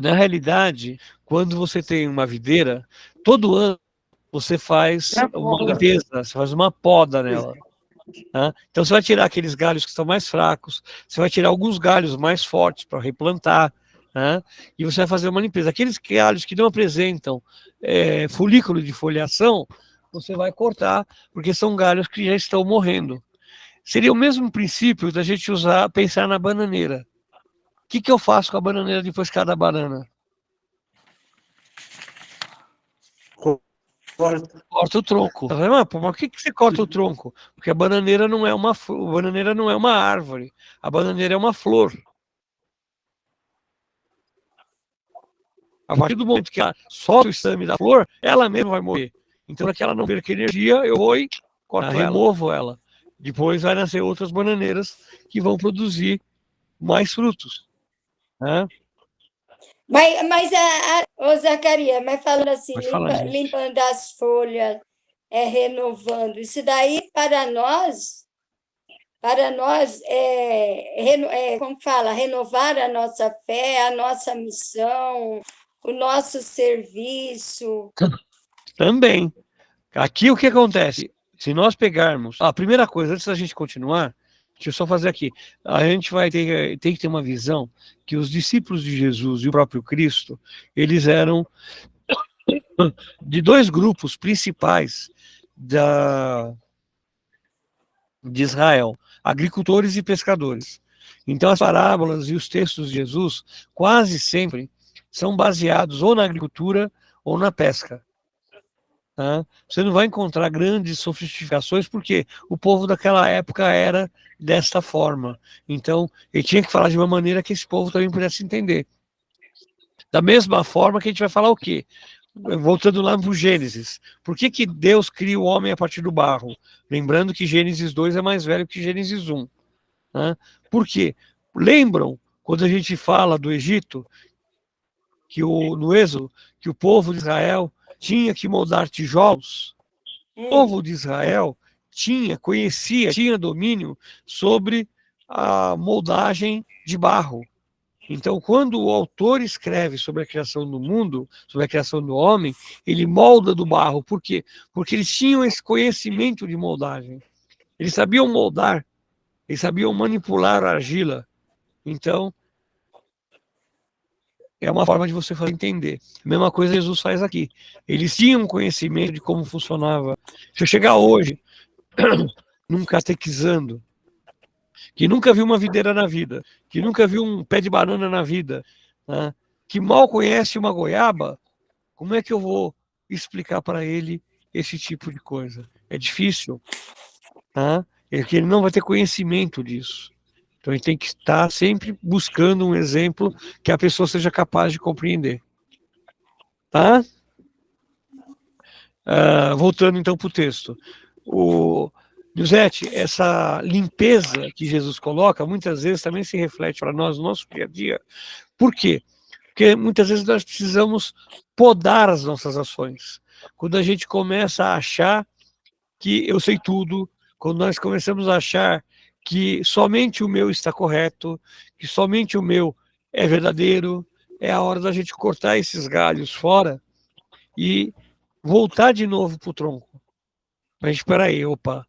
Na realidade, quando você tem uma videira, todo ano você faz uma limpeza, você faz uma poda nela. Tá? Então você vai tirar aqueles galhos que estão mais fracos, você vai tirar alguns galhos mais fortes para replantar, tá? E você vai fazer uma limpeza. Aqueles galhos que não apresentam folículo de foliação, você vai cortar, porque são galhos que já estão morrendo. Seria o mesmo princípio da gente pensar na bananeira. O que eu faço com a bananeira depois de cada banana? Corta o tronco. Mas por que você corta o tronco? Porque a bananeira não é uma árvore. A bananeira é uma flor. A partir do momento que ela solta o estame da flor, ela mesma vai morrer. Então, para que ela não perca energia, eu vou e removo ela. Depois vai nascer outras bananeiras que vão produzir mais frutos. Né? Ô Zacarias, mas falando assim, Falar, limpando as folhas, renovando, isso daí para nós como fala, renovar a nossa fé, a nossa missão, o nosso serviço. Também. Aqui o que acontece? Se nós pegarmos. A primeira coisa, antes da gente continuar, deixa eu só fazer aqui. A gente tem que ter uma visão que os discípulos de Jesus e o próprio Cristo, eles eram de dois grupos principais de Israel: agricultores e pescadores. Então, as parábolas e os textos de Jesus quase sempre são baseados ou na agricultura ou na pesca. Tá? Você não vai encontrar grandes sofisticações, porque o povo daquela época era desta forma. Então, ele tinha que falar de uma maneira que esse povo também pudesse entender. Da mesma forma que a gente vai falar o quê? Voltando lá para o Gênesis. Por que, que Deus cria o homem a partir do barro? Lembrando que Gênesis 2 é mais velho que Gênesis 1. Né? Por quê? Lembram, quando a gente fala do Egito, que no Êxodo, que o povo de Israel tinha que moldar tijolos? O povo de Israel conhecia, tinha domínio sobre a moldagem de barro. Então, quando o autor escreve sobre a criação do mundo, sobre a criação do homem, ele molda do barro. Por quê? Porque eles tinham esse conhecimento de moldagem. Eles sabiam moldar, eles sabiam manipular a argila. Então, é uma forma de você fazer entender. A mesma coisa Jesus faz aqui. Eles tinham conhecimento de como funcionava. Se eu chegar hoje, num catequizando, que nunca viu uma videira na vida, que nunca viu um pé de banana na vida, né, que mal conhece uma goiaba, como é que eu vou explicar para ele esse tipo de coisa? É difícil. Tá? Ele não vai ter conhecimento disso. Então, ele tem que estar sempre buscando um exemplo que a pessoa seja capaz de compreender. Tá? Voltando, então, para o texto. Nilzete, essa limpeza que Jesus coloca, muitas vezes também se reflete para nós no nosso dia a dia. Por quê? Porque muitas vezes nós precisamos podar as nossas ações. Quando a gente começa a achar que eu sei tudo, quando nós começamos a achar que somente o meu está correto, que somente o meu é verdadeiro, é a hora da gente cortar esses galhos fora e voltar de novo para o tronco. Mas espera aí, opa,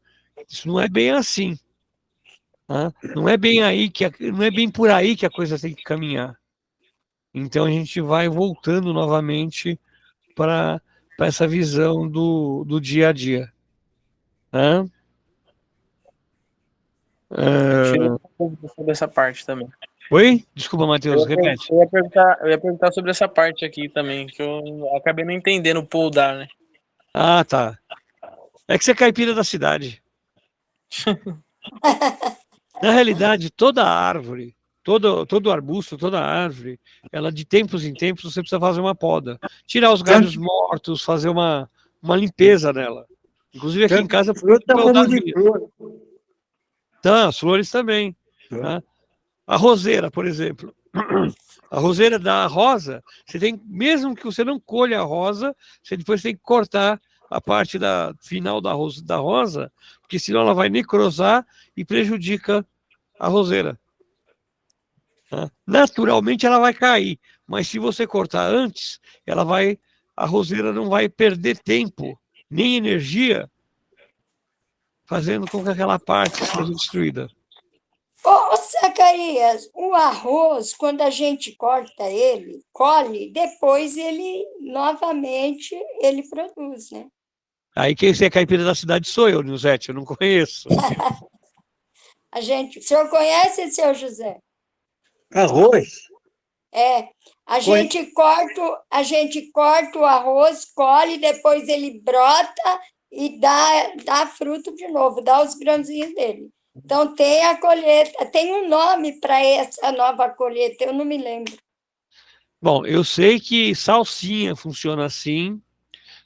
isso não é bem assim. Tá? Não é bem por aí que a coisa tem que caminhar. Então a gente vai voltando novamente para essa visão do dia a dia. Tá? Sobre essa parte também. Oi? Desculpa, Matheus, repete. Eu ia perguntar sobre essa parte aqui também, que eu acabei não entendendo o poldar, né? Ah, tá. É que você é caipira da cidade. Na realidade, toda árvore, todo arbusto, toda árvore, ela de tempos em tempos você precisa fazer uma poda. Tirar os galhos mortos, fazer uma limpeza nela. Inclusive aqui em casa... Fruta como de flor. Tá, as flores também. Tá? A roseira, por exemplo. A roseira da rosa, você tem, mesmo que você não colha a rosa, você depois tem que cortar a parte final da rosa, porque senão ela vai necrosar e prejudica a roseira. Tá? Naturalmente ela vai cair, mas se você cortar antes, a roseira não vai perder tempo, nem energia, fazendo com que aquela parte seja destruída. Ô, Zacarias, o arroz, quando a gente corta ele, colhe, depois ele, novamente, ele produz, né? Aí quem é caipira da cidade sou eu, Nilzete, eu não conheço. O senhor conhece, seu José? Arroz? É, a gente corta o arroz, colhe, depois ele brota e dá fruto de novo, dá os grãozinhos dele. Então, tem a colheita, tem um nome para essa nova colheita, eu não me lembro. Bom, eu sei que salsinha funciona assim.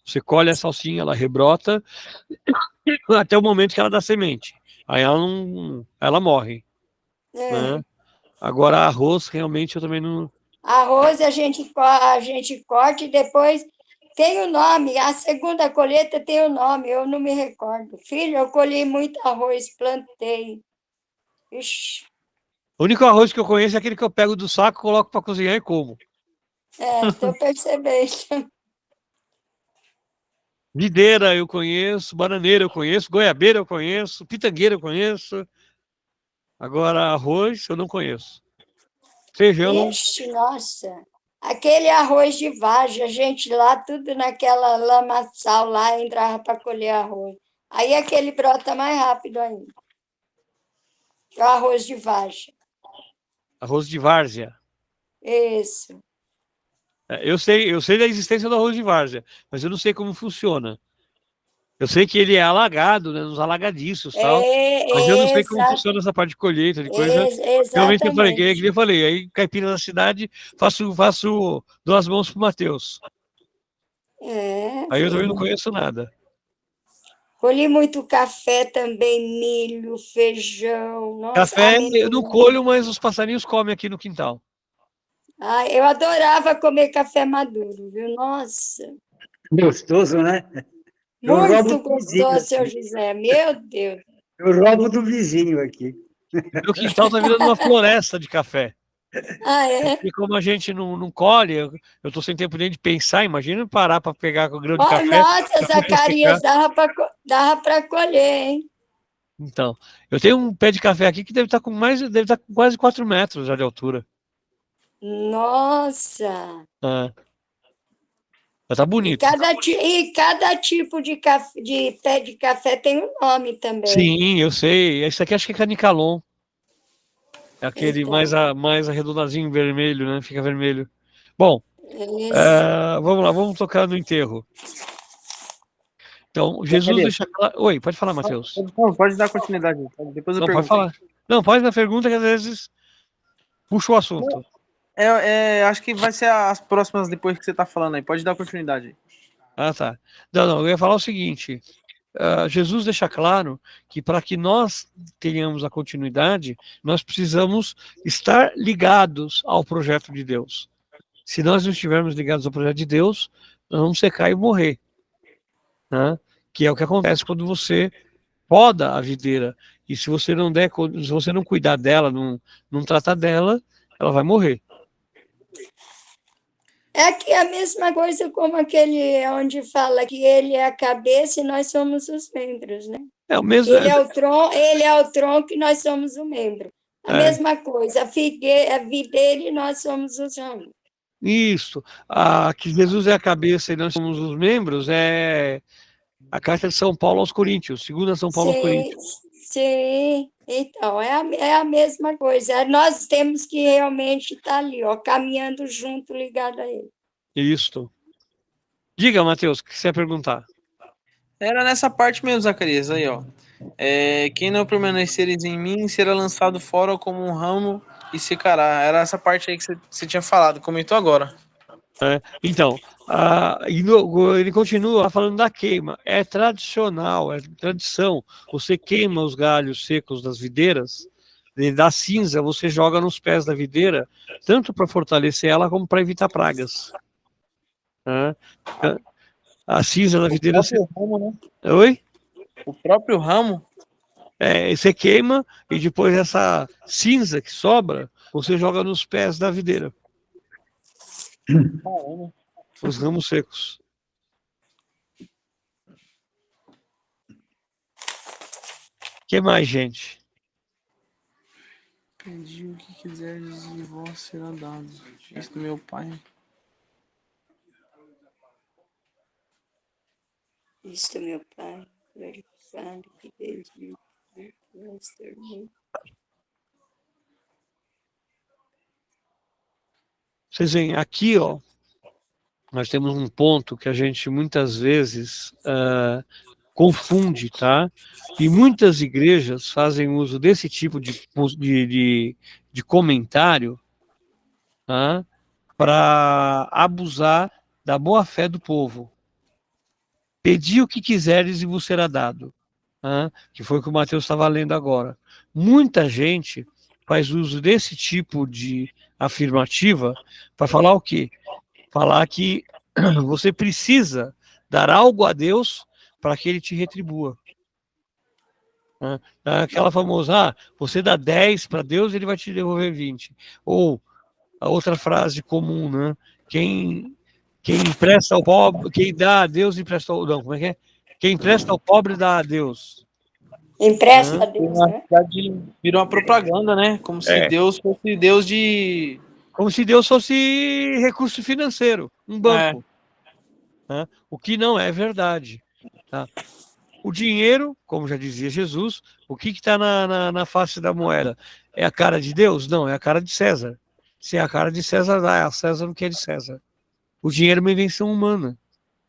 Você colhe a salsinha, ela rebrota até o momento que ela dá semente. Aí ela morre. Né? Agora, arroz, realmente, eu também não... Arroz a gente corta e depois tem o nome. A segunda colheita tem o nome, eu não me recordo. Filho, eu colhi muito arroz, plantei. Ixi. O único arroz que eu conheço é aquele que eu pego do saco, coloco para cozinhar e como. Estou percebendo. Videira eu conheço, bananeira eu conheço, goiabeira eu conheço, pitangueira eu conheço. Agora, arroz eu não conheço. Feijão... Ixi, nossa. Aquele arroz de vagem, a gente lá, tudo naquela lamaçal lá, entrava para colher arroz. Aí aquele brota mais rápido ainda. O arroz de vagem. Arroz de várzea. Isso. Eu sei da existência do arroz de várzea, mas eu não sei como funciona. Eu sei que ele é alagado, né, nos alagadiços e tal, mas eu não sei como funciona essa parte de colheita, de coisa. Realmente eu falei, que eu falei, aí caipira da cidade, faço 2 mãos pro Matheus. Aí eu também não conheço nada. Colhi muito café também, milho, feijão. Nossa, Café eu não colho, mas os passarinhos comem aqui no quintal. Eu adorava comer café maduro, viu? Nossa. Gostoso, né? Muito gostoso, seu José. Meu Deus. Eu roubo do vizinho aqui. Meu quintal tá virando uma floresta de café. É? E como a gente não colhe, eu tô sem tempo nem de pensar, imagina parar para pegar com o grão de café. Nossa, Zacarias, dava para colher, hein? Então, eu tenho um pé de café aqui que deve estar com quase 4 metros já de altura. Nossa! Tá bonito. E cada tipo de pé de café tem um nome também. Sim, eu sei. Esse aqui acho que é canicalon. É aquele então, mais arredondadinho vermelho, né? Fica vermelho. Bom, vamos lá, vamos tocar no enterro. Então, Jesus deixa claro... Oi, pode falar, Matheus. Não, pode dar continuidade. Depois eu pergunto. Pode falar. Não, pode dar pergunta que às vezes puxa o assunto. Acho que vai ser as próximas depois que você tá falando aí. Pode dar continuidade. Ah, tá. Não, eu ia falar o seguinte. Jesus deixa claro que para que nós tenhamos a continuidade, nós precisamos estar ligados ao projeto de Deus. Se nós não estivermos ligados ao projeto de Deus, nós vamos secar e morrer. Né? Que é o que acontece quando você poda a videira. E se você não cuidar dela, não tratar dela, ela vai morrer. É que é a mesma coisa como aquele onde fala que ele é a cabeça e nós somos os membros, né? É o mesmo. Ele é o tronco e nós somos o membro. A mesma coisa, a videira e nós somos os ramos. Isso. Que Jesus é a cabeça e nós somos os membros é a carta de São Paulo aos Coríntios, 2 São Paulo aos Coríntios. Sim, então, é a mesma coisa. Nós temos que realmente estar ali, ó, caminhando junto, ligado a ele. Isso. Diga, Matheus, o que você ia perguntar? Era nessa parte mesmo, Zacarias, aí, ó. Quem não permaneceres em mim será lançado fora como um ramo e secará. Era essa parte aí que você tinha falado, comentou agora. Então, ele continua falando da queima. É tradicional, é tradição. Você queima os galhos secos das videiras, da cinza, você joga nos pés da videira, tanto para fortalecer ela como para evitar pragas. A cinza da videira... Ramo, né? Oi? O próprio ramo? Você queima e depois essa cinza que sobra, você joga nos pés da videira. Os ramos secos. O que mais, gente? Pedi o que quiseres e vós será dado. Isso do meu pai. Isso, meu pai, glorificado que Deus me transformou. Vocês veem, aqui, ó, nós temos um ponto que a gente muitas vezes confunde, tá? E muitas igrejas fazem uso desse tipo de comentário, tá? Para abusar da boa-fé do povo. Pedi o que quiseres e vos será dado. Que foi o que o Mateus estava lendo agora. Muita gente faz uso desse tipo de afirmativa para falar o quê? Falar que você precisa dar algo a Deus para que ele te retribua. Aquela famosa, você dá 10 para Deus, ele vai te devolver 20. Ou a outra frase comum, né? Quem empresta ao pobre, quem dá a Deus empresta ao... Não, como é que é? Quem empresta ao pobre dá a Deus. Empresta a Deus, né? Virou uma propaganda, né? Como se Deus fosse Deus de... Como se Deus fosse recurso financeiro, um banco. O que não é verdade. Tá? O dinheiro, como já dizia Jesus, o que está na face da moeda? É a cara de Deus? Não, é a cara de César. Se é a cara de César, dá a César o que é de César. O dinheiro é uma invenção humana.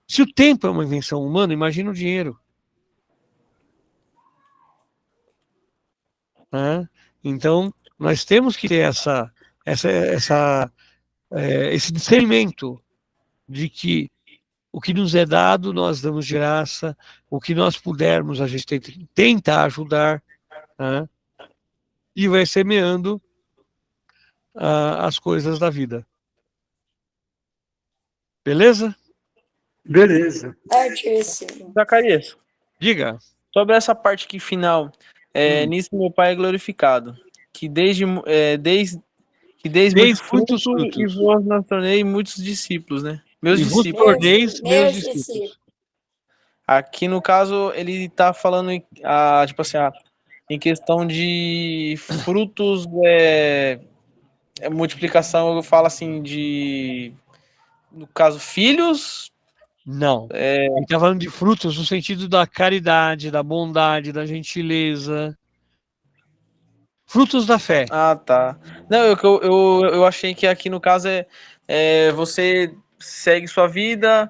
Se o tempo é uma invenção humana, imagina o dinheiro. Né? Então, nós temos que ter esse discernimento de que o que nos é dado, nós damos de graça, o que nós pudermos, a gente tenta ajudar, né? E vai semeando as coisas da vida. Beleza? Beleza. Certíssimo. Zacarias, Diga. sobre essa parte aqui final, nisso meu Pai é glorificado, que desde muitos frutos. E vos não tornei muitos discípulos, né? Meus E vos discípulos. torneis meus discípulos. Aqui, no caso, ele está falando, tipo assim, em questão de frutos, multiplicação, eu falo assim, no caso, filhos. Não. Ele está falando de frutos no sentido da caridade, da bondade, da gentileza. Frutos da fé. Ah, tá. Não, eu achei que aqui, no caso, você segue sua vida,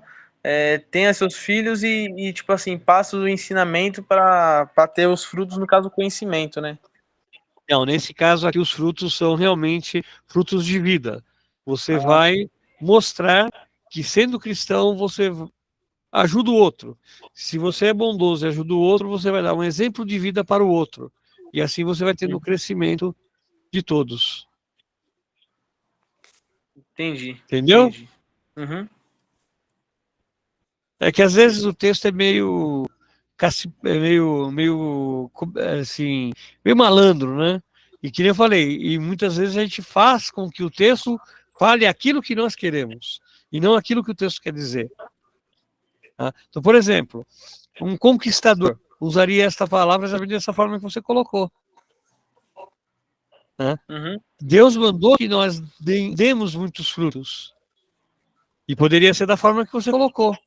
tenha seus filhos e, tipo assim, passa o ensinamento para ter os frutos, no caso, o conhecimento, né? Não, nesse caso aqui os frutos são realmente frutos de vida. Você vai mostrar que, sendo cristão, você ajuda o outro. Se você é bondoso e ajuda o outro, você vai dar um exemplo de vida para o outro. E assim você vai tendo o crescimento de todos. Entendi. Entendeu? Entendi. Uhum. É que às vezes o texto é meio assim, meio malandro, né? E que nem eu falei, e muitas vezes a gente faz com que o texto fale aquilo que nós queremos, e não aquilo que o texto quer dizer. Tá? Então, por exemplo, um conquistador usaria esta palavra exatamente dessa forma que você colocou. Né? Uhum. Deus mandou que nós demos muitos frutos. E poderia ser da forma que você colocou.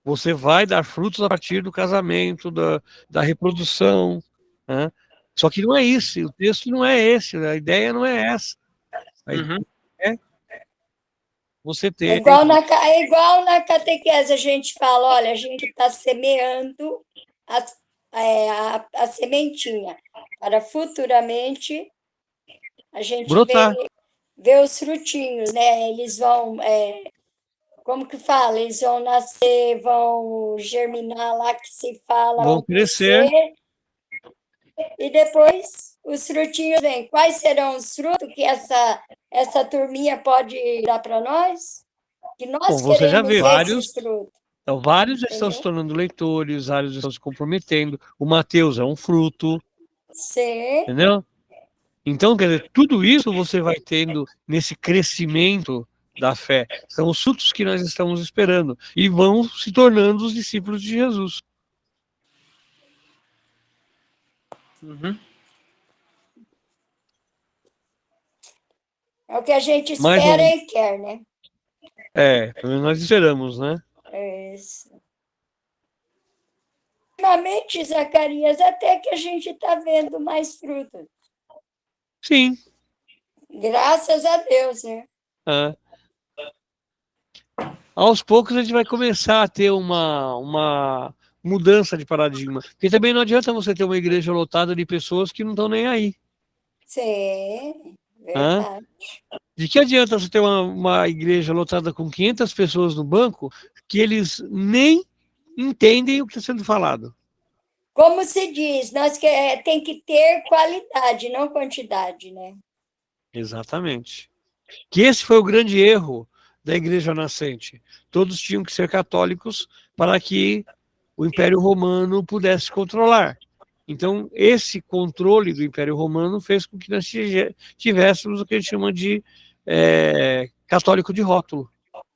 Você vai dar frutos a partir do casamento, da reprodução. Né? Só que não é isso, o texto não é esse, a ideia não é essa. A ideia é você ter... É igual na catequese, a gente fala, olha, a gente está semeando a sementinha para futuramente a gente brotar. ver os frutinhos, né? Eles vão... como que fala? Eles vão nascer, vão germinar lá, que se fala. Vão crescer. E depois os frutinhos vêm. Quais serão os frutos que essa turminha pode dar para nós? Que nós você já vê esses frutos. Então, vários já estão se tornando leitores, vários estão se comprometendo. O Mateus é um fruto. Sim. Entendeu? Então, quer dizer, tudo isso você vai tendo nesse crescimento da fé. São os frutos que nós estamos esperando. E vão se tornando os discípulos de Jesus. Uhum. É o que a gente espera e quer, né? Nós esperamos, né? Isso. Ultimamente, Zacarias, até que a gente está vendo mais frutos. Sim. Graças a Deus, né? Aos poucos a gente vai começar a ter uma mudança de paradigma. Porque também não adianta você ter uma igreja lotada de pessoas que não estão nem aí. Sim, verdade. De que adianta você ter uma igreja lotada com 500 pessoas no banco que eles nem entendem o que está sendo falado? Como se diz, tem que ter qualidade, não quantidade, né? Exatamente. Que esse foi o grande erro da igreja nascente. Todos tinham que ser católicos para que o Império Romano pudesse controlar. Então, esse controle do Império Romano fez com que nós tivéssemos o que a gente chama de católico de rótulo.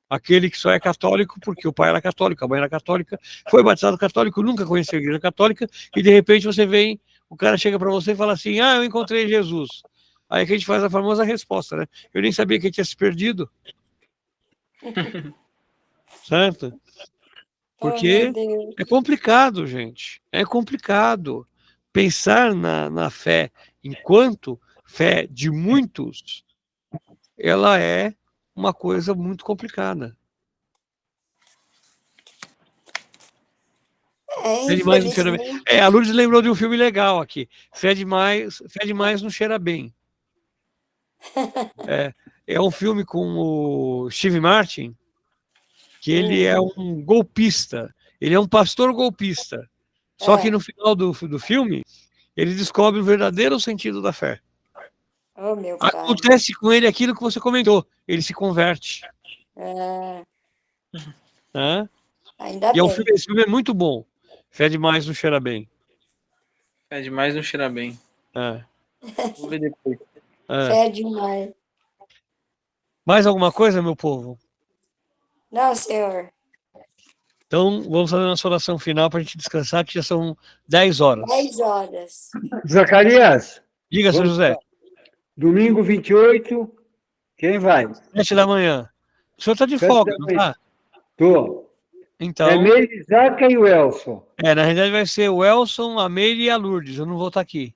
Aquele que só é católico porque o pai era católico, a mãe era católica, foi batizado católico, nunca conheceu a igreja católica, e de repente você vem, o cara chega para você e fala assim, eu encontrei Jesus. Aí que a gente faz a famosa resposta, né? Eu nem sabia que ele tinha se perdido. Certo? Porque é complicado, gente. É complicado. Pensar na fé enquanto fé de muitos, ela é uma coisa muito complicada. Fé demais não cheira bem. A Lourdes lembrou de um filme legal aqui. Fé demais não cheira bem. É um filme com o Steve Martin, que ele é um golpista. Ele é um pastor golpista. Só que no final do filme, ele descobre o verdadeiro sentido da fé. Oh, meu pai. Acontece com ele aquilo que você comentou. Ele se converte. Ainda E bem. esse filme é muito bom. Fé demais não cheira bem. Fé demais não cheira bem. Vou ver depois. Fé demais. Mais alguma coisa, meu povo? Não, senhor. Então, vamos fazer nossa oração final para a gente descansar, que já são 10 horas. 10 horas. Zacarias. Diga, seu José. Domingo 28, quem vai? 7 da manhã. O senhor está de 7 folga, da não manhã. está? Tô. Então, É Meire, Zaca e o Elson. na realidade vai ser o Elson, a Meire e a Lourdes. Eu não vou estar aqui.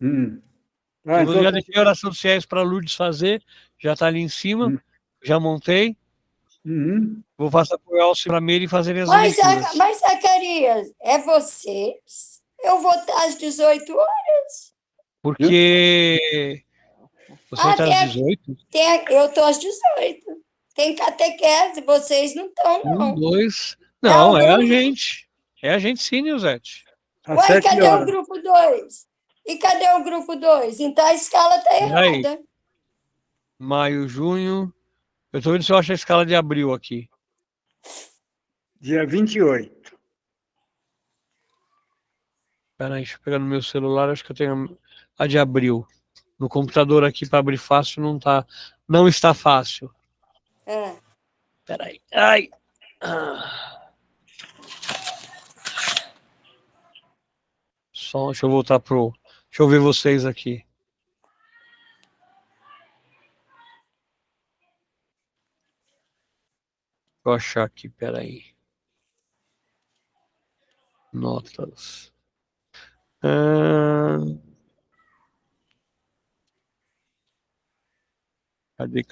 Eu já deixei a oração dos fiéis para a Lourdes fazer, já está ali em cima, já montei. Vou passar para o Elson e para a Meire fazerem as leituras. Mas, Zacarias, é vocês? Eu vou estar às 18 horas. Porque você vai estar às 18? Eu estou às 18. Tem catequese, vocês não estão, não. 1, 2... Não, é a gente. É a gente sim, Nilzete. Ué, cadê o grupo 2? E cadê o grupo 2? Então a escala está errada. Maio, junho... Eu estou vendo se eu acho a escala de abril aqui. Dia 28. Peraí, deixa eu pegar no meu celular, acho que eu tenho a de abril. No computador aqui para abrir fácil não está fácil. Peraí. Ai. Só, deixa eu voltar pro... Deixa eu ver vocês aqui. Vou achar aqui, peraí. Notas. Cadê?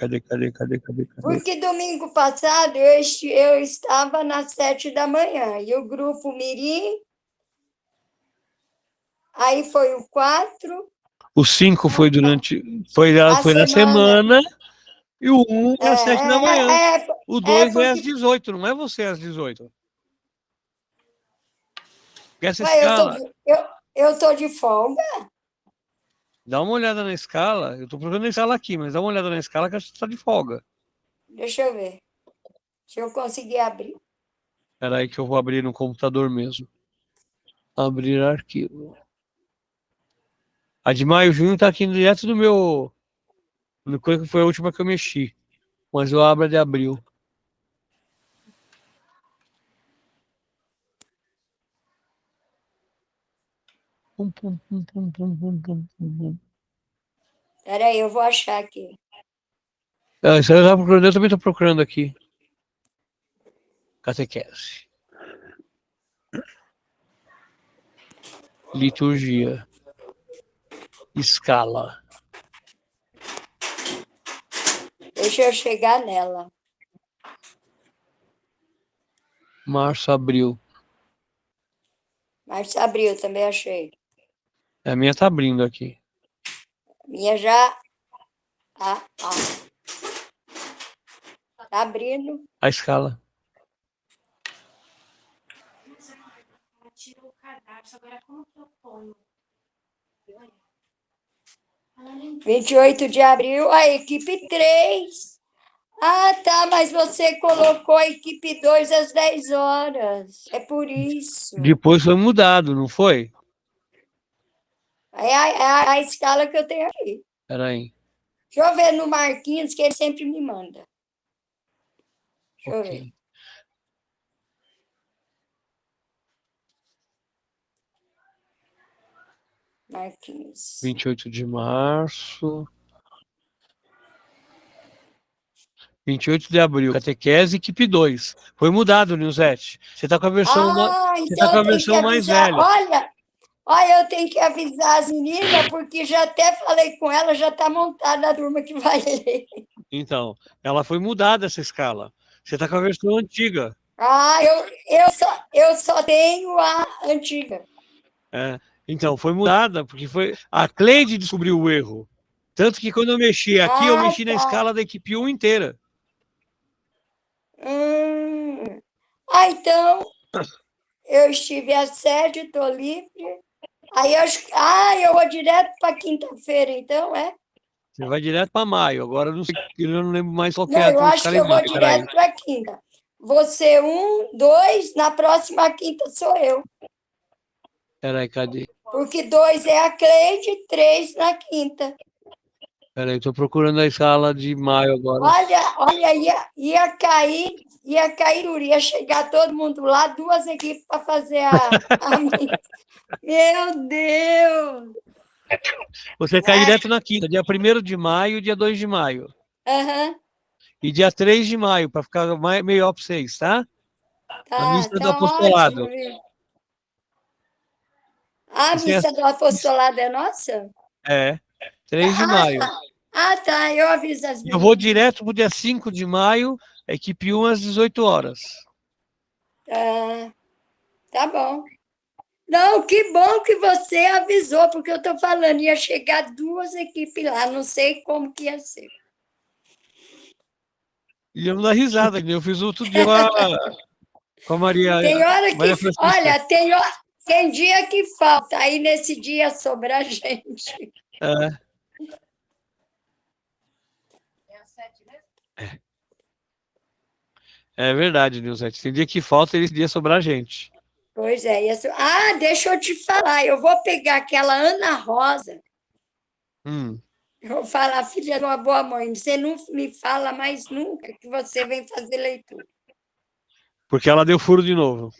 Porque domingo passado eu estava nas 7 da manhã e o grupo Mirim, aí foi o 4. O 5 foi foi na semana e o 1 às 7 da manhã. O 2 é às 18, não é você às 18. Essa escala... Eu estou de folga? Dá uma olhada na escala. Eu estou procurando a escala aqui, mas dá uma olhada na escala que acho que está de folga. Deixa eu ver. Se eu conseguir abrir. Espera aí que eu vou abrir no computador mesmo. Abrir arquivo. A de maio, junho está aqui direto do meu... No que foi a última que eu mexi. Mas eu abro a de abril. Peraí, eu vou achar aqui. Isso eu estava procurando, eu também estou procurando aqui. Catequese. Liturgia. Escala. Deixa eu chegar nela. Março, abril. Março, abril, também achei. A minha tá abrindo aqui. A minha já... Tá abrindo. A escala. Tirou o cadastro, agora como que eu ponho? 28 de abril, a equipe 3. Ah, tá, mas você colocou a equipe 2 às 10 horas. É por isso. Depois foi mudado, não foi? É a escala que eu tenho aqui. Peraí. Deixa eu ver no Marquinhos, que ele sempre me manda. Deixa eu ver. Marquinhos. 28 de março. 28 de abril. Catequese, equipe 2. Foi mudado, Nilzete. Você está com a versão, você tá com a versão mais velha. Olha, eu tenho que avisar as meninas, porque já até falei com ela, já está montada a turma que vai ler. Então, ela foi mudada essa escala. Você está com a versão antiga. Ah, eu só tenho a antiga. Então, foi mudada, porque foi a Cleide descobriu o erro. Tanto que quando eu mexi aqui, eu mexi na escala da equipe 1 inteira. Então, eu estive a sede, estou livre. Aí eu vou direto para quinta-feira, então, é? Você vai direto para maio. Agora eu não sei, eu não lembro mais qual que Não, é eu o acho que eu vou calendário. Peraí. direto para quinta. Você 1, 2, na próxima quinta sou eu. Peraí, cadê? Porque 2 é a Cleide, 3 na quinta. Peraí, estou procurando a escala de maio agora. Olha, ia cair, ia chegar todo mundo lá, 2 equipes para fazer a minha. Meu Deus! Você cai direto na quinta, dia 1º de maio, dia 2 de maio. Aham. E dia 3 de maio, para ficar melhor para vocês, tá? A missa do apostolado. Ótimo. A missa do apostolado é nossa? 3 de maio. Tá, eu aviso as Eu vou direto para o dia 5 de maio, equipe 1 às 18 horas. Tá bom. Não, que bom que você avisou, porque eu estou falando, ia chegar 2 equipes lá, não sei como que ia ser. E eu não dá risada, eu fiz outro dia com a Maria. Tem hora que, Maria Francisca. olha, tem dia que falta, aí nesse dia sobra a gente. É verdade, Nilzete. Tem dia que falta e esse dia sobrar a gente. Pois é. Deixa eu te falar, eu vou pegar aquela Ana Rosa. Eu vou falar, filha de uma boa mãe, você não me fala mais nunca que você vem fazer leitura. Porque ela deu furo de novo.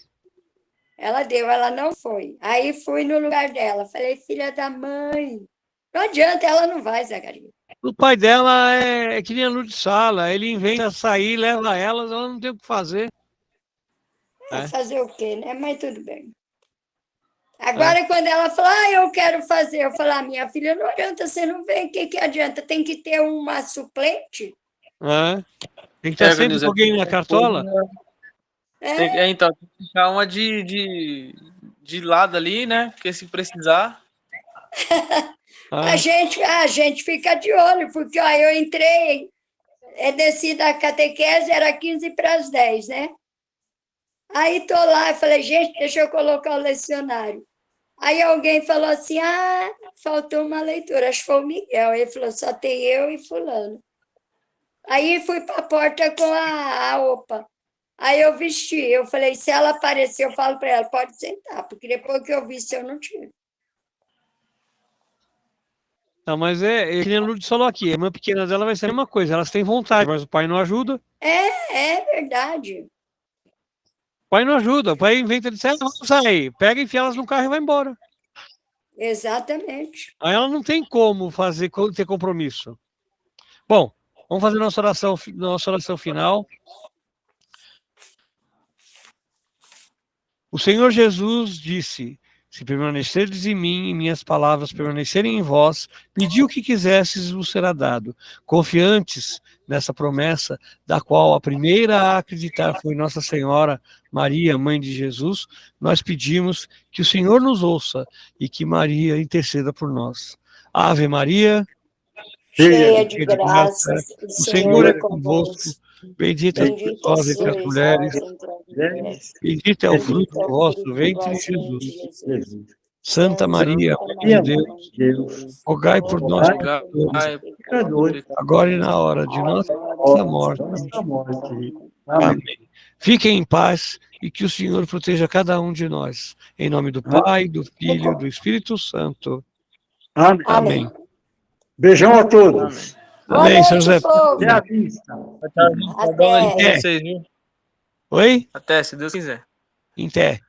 Ela não foi. Aí fui no lugar dela, falei, filha da mãe. Não adianta, ela não vai, Zacarias. O pai dela é que nem a Lourdes Sala, ele inventa sair, leva elas, ela não tem o que fazer. Fazer o quê, né? Mas tudo bem. Agora, quando ela fala, eu quero fazer, eu falo, minha filha, não adianta, você não vem, o que adianta? Tem que ter uma suplente? Tem que ter sempre alguém na cartola? Então, tem que ficar uma de lado ali, né? Porque se precisar. A gente fica de olho, porque eu entrei, desci da catequese, era 15 para as 10, né? Aí tô lá e falei, gente, deixa eu colocar o lecionário. Aí alguém falou assim, faltou uma leitura, acho que foi o Miguel. Ele falou, só tem eu e fulano. Aí fui para a porta com a OPA. Aí eu vesti, eu falei, se ela aparecer, eu falo para ela, pode sentar, porque depois que eu vi, se eu não tiro. Não, mas que nem a Lourdes falou aqui, a irmã pequena dela vai ser a mesma coisa, elas têm vontade, mas o pai não ajuda. É verdade. O pai não ajuda, o pai inventa de dizer, vamos sair, pega, enfia elas no carro e vai embora. Exatamente. Aí ela não tem como ter compromisso. Bom, vamos fazer nossa oração final. O Senhor Jesus disse, se permanecerdes em mim e minhas palavras permanecerem em vós, pedi o que quisesses vos será dado. Confiantes nessa promessa, da qual a primeira a acreditar foi Nossa Senhora Maria, Mãe de Jesus, nós pedimos que o Senhor nos ouça e que Maria interceda por nós. Ave Maria, cheia de graça, o Senhor é convosco, bendita vós entre as mulheres, bendito é o fruto do vosso ventre, Jesus. Santa Maria, Mãe de Deus, rogai por nós pecadores, agora e na hora de nossa morte. Amém. Fiquem em paz e que o Senhor proteja cada um de nós. Em nome do Pai, do Filho e do Espírito Santo. Amém. Beijão a todos. Amém, São José. Até a vista. Até. Oi? Até, se Deus quiser. Em té.